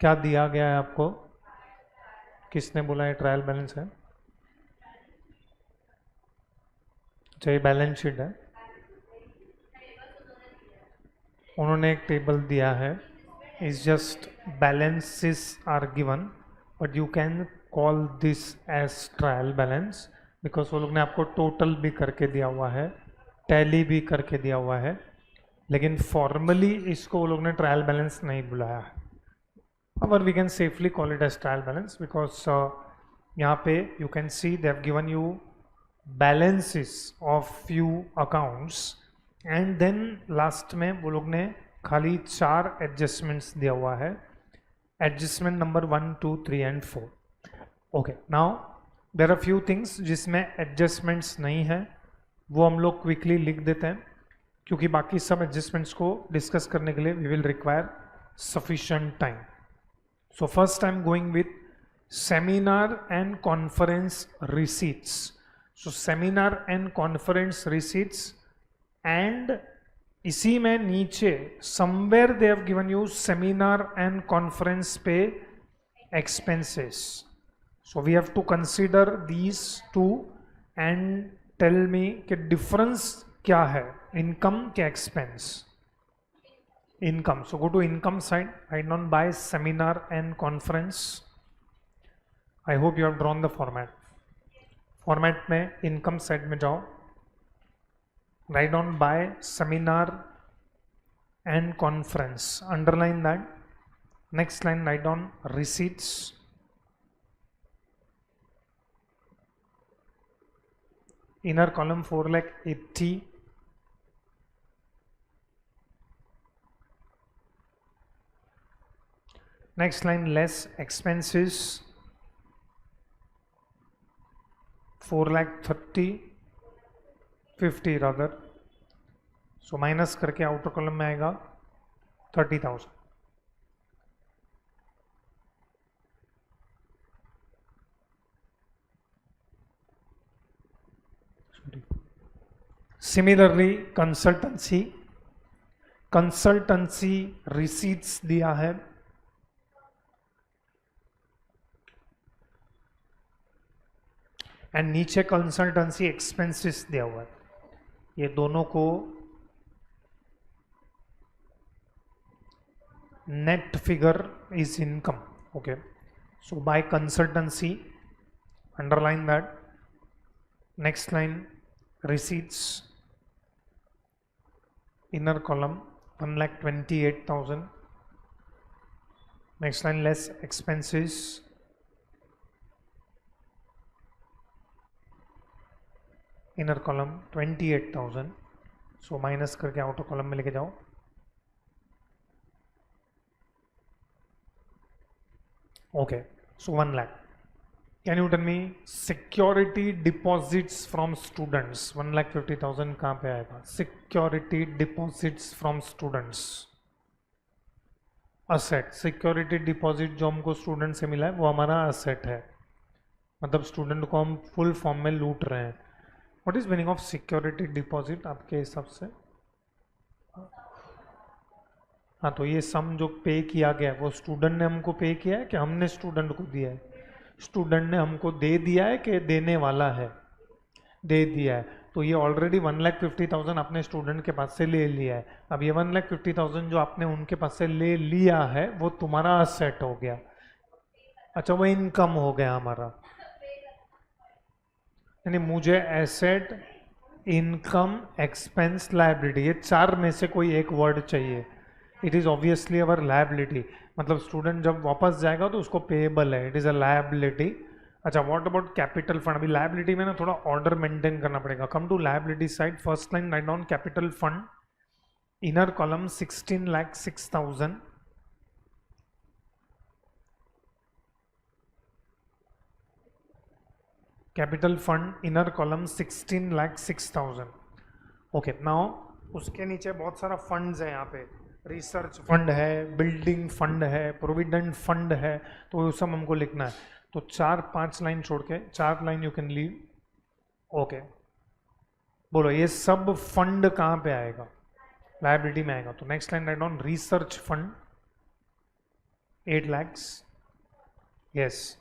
S1: क्या दिया गया है आपको? किसने बोला है ट्रायल बैलेंस है? चाहिए बैलेंस शीट है, उन्होंने एक टेबल दिया है। Is just balances are given but you can call this as trial balance because वो लोग ने आपको टोटल भी करके दिया हुआ है, टैली भी करके दिया हुआ है, लेकिन फॉर्मली इसको वो लोग ने ट्रायल बैलेंस नहीं बुलाया है। However, we can safely call it as trial balance because यहाँ पे you can see they have given you balances of few accounts and then last में वो लोग ने खाली 4 adjustments दिया हुआ है, adjustment number 1, 2, 3 and 4। Okay, now there are few things जिसमें adjustments नहीं है, वो हम लोग क्विकली लिख देते हैं क्योंकि बाकी सब एडजस्टमेंट्स को डिस्कस करने के लिए we will require sufficient time. So first I am going with seminar and conference receipts. So seminar and conference receipts and इसी में नीचे somewhere they have given you seminar and conference पे expenses. So we have to consider these two and tell me कि difference क्या है income के expense. Income, so go to income side, write down by seminar and conference. I hope you have drawn the format में income side में जाओ, right down by seminar and conference, underline that. Next line write down receipts, inner column 4,80,000, next line less expenses 4,30,000, 50 rather, so minus करके outer column में आएगा 30,000. Similarly consultancy receipts दिया है, and नीचे consultancy expenses दिया हुआ है. ये दोनों को net figure is income. Okay, so by consultancy underline that. Next line receipts, inner column 1,28,000. next line less expenses, inner column 28,000. so minus करके outer column में लेके जाओ. okay, so 1 lakh. Can you tell me security deposits from students? 1,50,000 कहाँ पे आएगा? Security deposits from students. Asset. Security deposit जो हमको student से मिला है वो हमारा asset है, मतलब स्टूडेंट को हम फुल फॉर्म में लूट रहे हैं. What is meaning of security deposit आपके हिसाब से? हाँ, तो ये सम जो पे किया गया है वो स्टूडेंट ने हमको पे किया है कि हमने स्टूडेंट को दिया है? स्टूडेंट ने हमको दे दिया है कि देने वाला है? दे दिया है. तो ये ऑलरेडी 1,50,000 आपने स्टूडेंट के पास से ले लिया है. अब ये 1,50,000 जो आपने उनके पास से ले लिया है वो तुम्हारा असेट हो गया. अच्छा, वो इनकम हो गया हमारा. यानी मुझे एसेट, इनकम, एक्सपेंस, लायबिलिटी, ये चार में से कोई एक वर्ड चाहिए. It is obviously our liability. मतलब स्टूडेंट जब वापस जाएगा तो उसको पेएबल है, इट इज अ लायबिलिटी. अच्छा, व्हाट अबाउट कैपिटल फंड? अभी लायबिलिटी में ना थोड़ा ऑर्डर मेंटेन करना पड़ेगा. Come to liability side, first line write down capital fund, inner column 16,06,000. Capital fund inner column 16,06,000. Okay, now उसके नीचे बहुत सारा फंड्स है. यहाँ पे रिसर्च फंड है, बिल्डिंग फंड है, प्रोविडेंट फंड है, तो वो सब हमको लिखना है. तो 4-5 लाइन छोड़ के 4 line you can leave. Okay, बोलो ये सब फंड कहाँ पे आएगा? लायबिलिटी में आएगा. तो next line write down research fund 8 lakhs. Yes.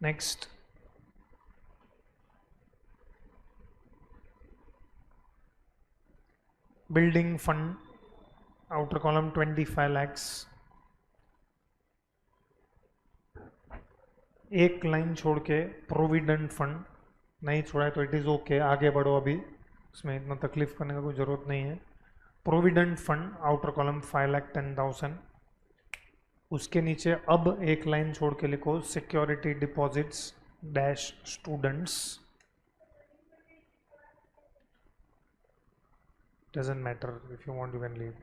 S1: Next building fund, outer column 25 lakhs. एक लाइन छोड़ के प्रोविडेंट फंड नहीं छोड़ा है तो इट इज़ ओके, आगे बढ़ो. अभी इसमें इतना तकलीफ करने का कोई ज़रूरत नहीं है. Provident fund outer column 5,10,000. उसके नीचे अब एक लाइन छोड़ के लिखो security deposits dash students. Doesn't matter, if you want you can leave.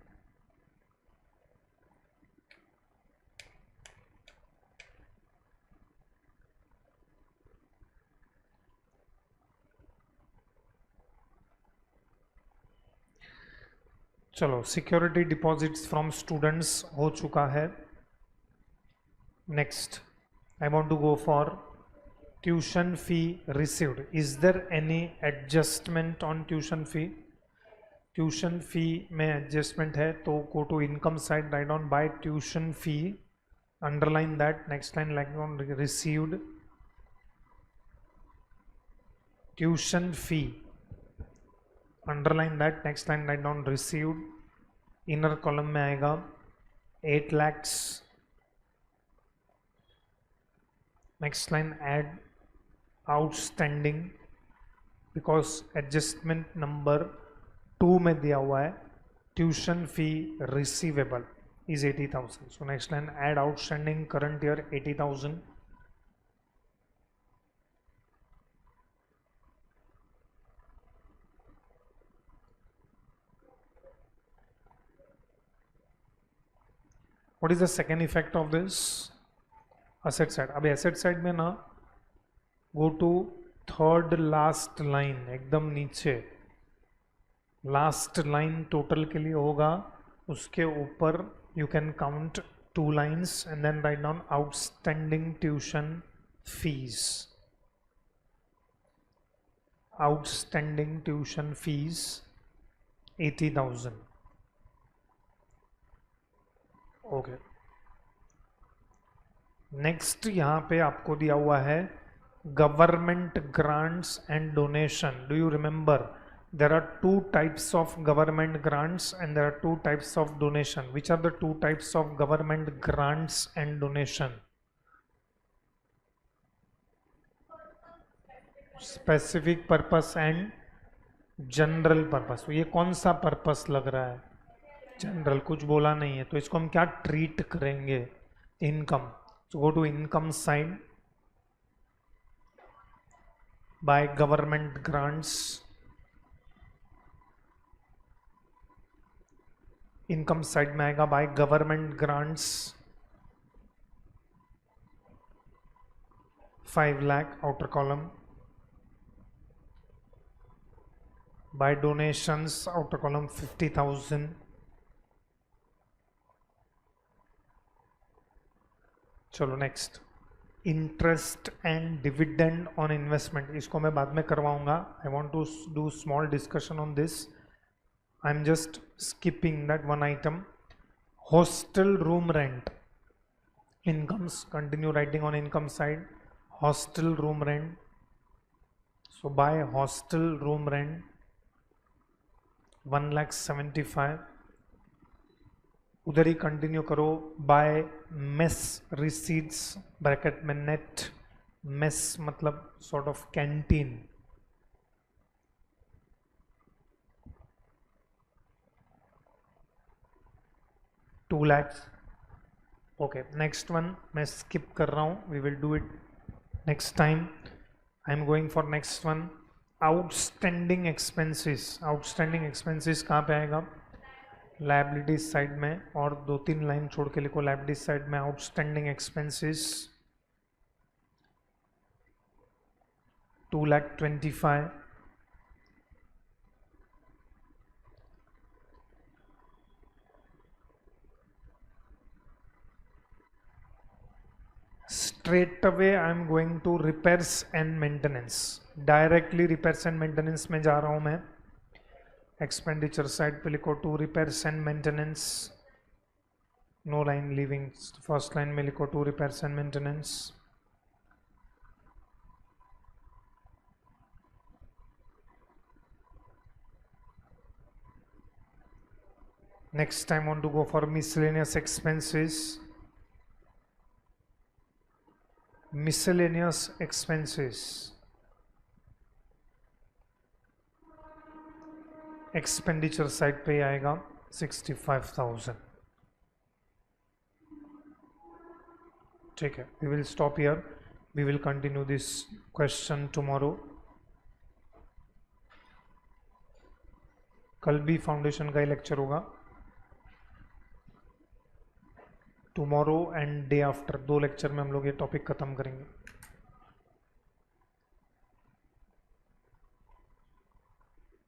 S1: चलो, सिक्योरिटी डिपॉजिट्स फ्रॉम स्टूडेंट्स हो चुका है. Next I want to go for tuition fee received. Is there any adjustment on tuition fee? Tuition fee में adjustment है तो go to income side, write on by tuition fee, underline that. Next line like on received tuition fee, underline that. Next line write down received, inner column में आएगा 8 lakhs. Next line add outstanding, because adjustment number 2 में दिया हुआ है tuition fee receivable is 80,000. So next line add outstanding current year 80,000. What is the second effect of this? Asset side. अब asset side में ना go to third last line, एकदम नीचे last line total के लिए होगा, उसके ऊपर you can count 2 lines and then write down outstanding tuition fees. Outstanding tuition fees 80,000. Okay. Next यहाँ पे आपको दिया हुआ है government grants and donation. Do you remember there are 2 types of government grants and there are 2 types of donation. Which are the 2 types of government grants and donation? Specific purpose and general purpose. ये कौन सा purpose लग रहा है? General. कुछ बोला नहीं है तो इसको हम क्या ट्रीट करेंगे? Income. So go to income side by government grants. Income side में आएगा by government grants 5 lakh outer column, by donations outer column 50,000, चलो next interest and dividend on investment. इसको मैं बाद में करवाऊंगा. I want to do small discussion on this. I'm just skipping that one item. Hostel room rent incomes. Continue writing on income side. Hostel room rent. So buy hostel room rent 1,75,000. उधर ही continue करो. By mess receipts bracket में net. Mess मतलब sort of canteen. $2 lakhs. Okay. Next one मैं skip कर रहा हूँ. We will do it next time. I am going for next one. Outstanding expenses. Outstanding expenses कहाँ पे आएगा? लायबिलिटीज साइड में. और 2-3 लाइन छोड़ के लिखो लायबिलिटीज साइड में outstanding expenses 2,25,000. Straight away I am going to repairs and maintenance. Directly repairs and maintenance में जा रहा हूँ मैं. एक्सपेंडिचर साइड पे लिखो to repairs and maintenance. No line leaving. First line में लिखो to repairs and maintenance. Next I want to go for miscellaneous expenses. Miscellaneous expenses. Expenditure side पे आएगा 65,000. ठीक है. We will stop here. We will continue this question tomorrow. कल भी foundation का ही लेक्चर होगा. Tomorrow and day after 2 lecture में हम लोग ये टॉपिक खत्म करेंगे.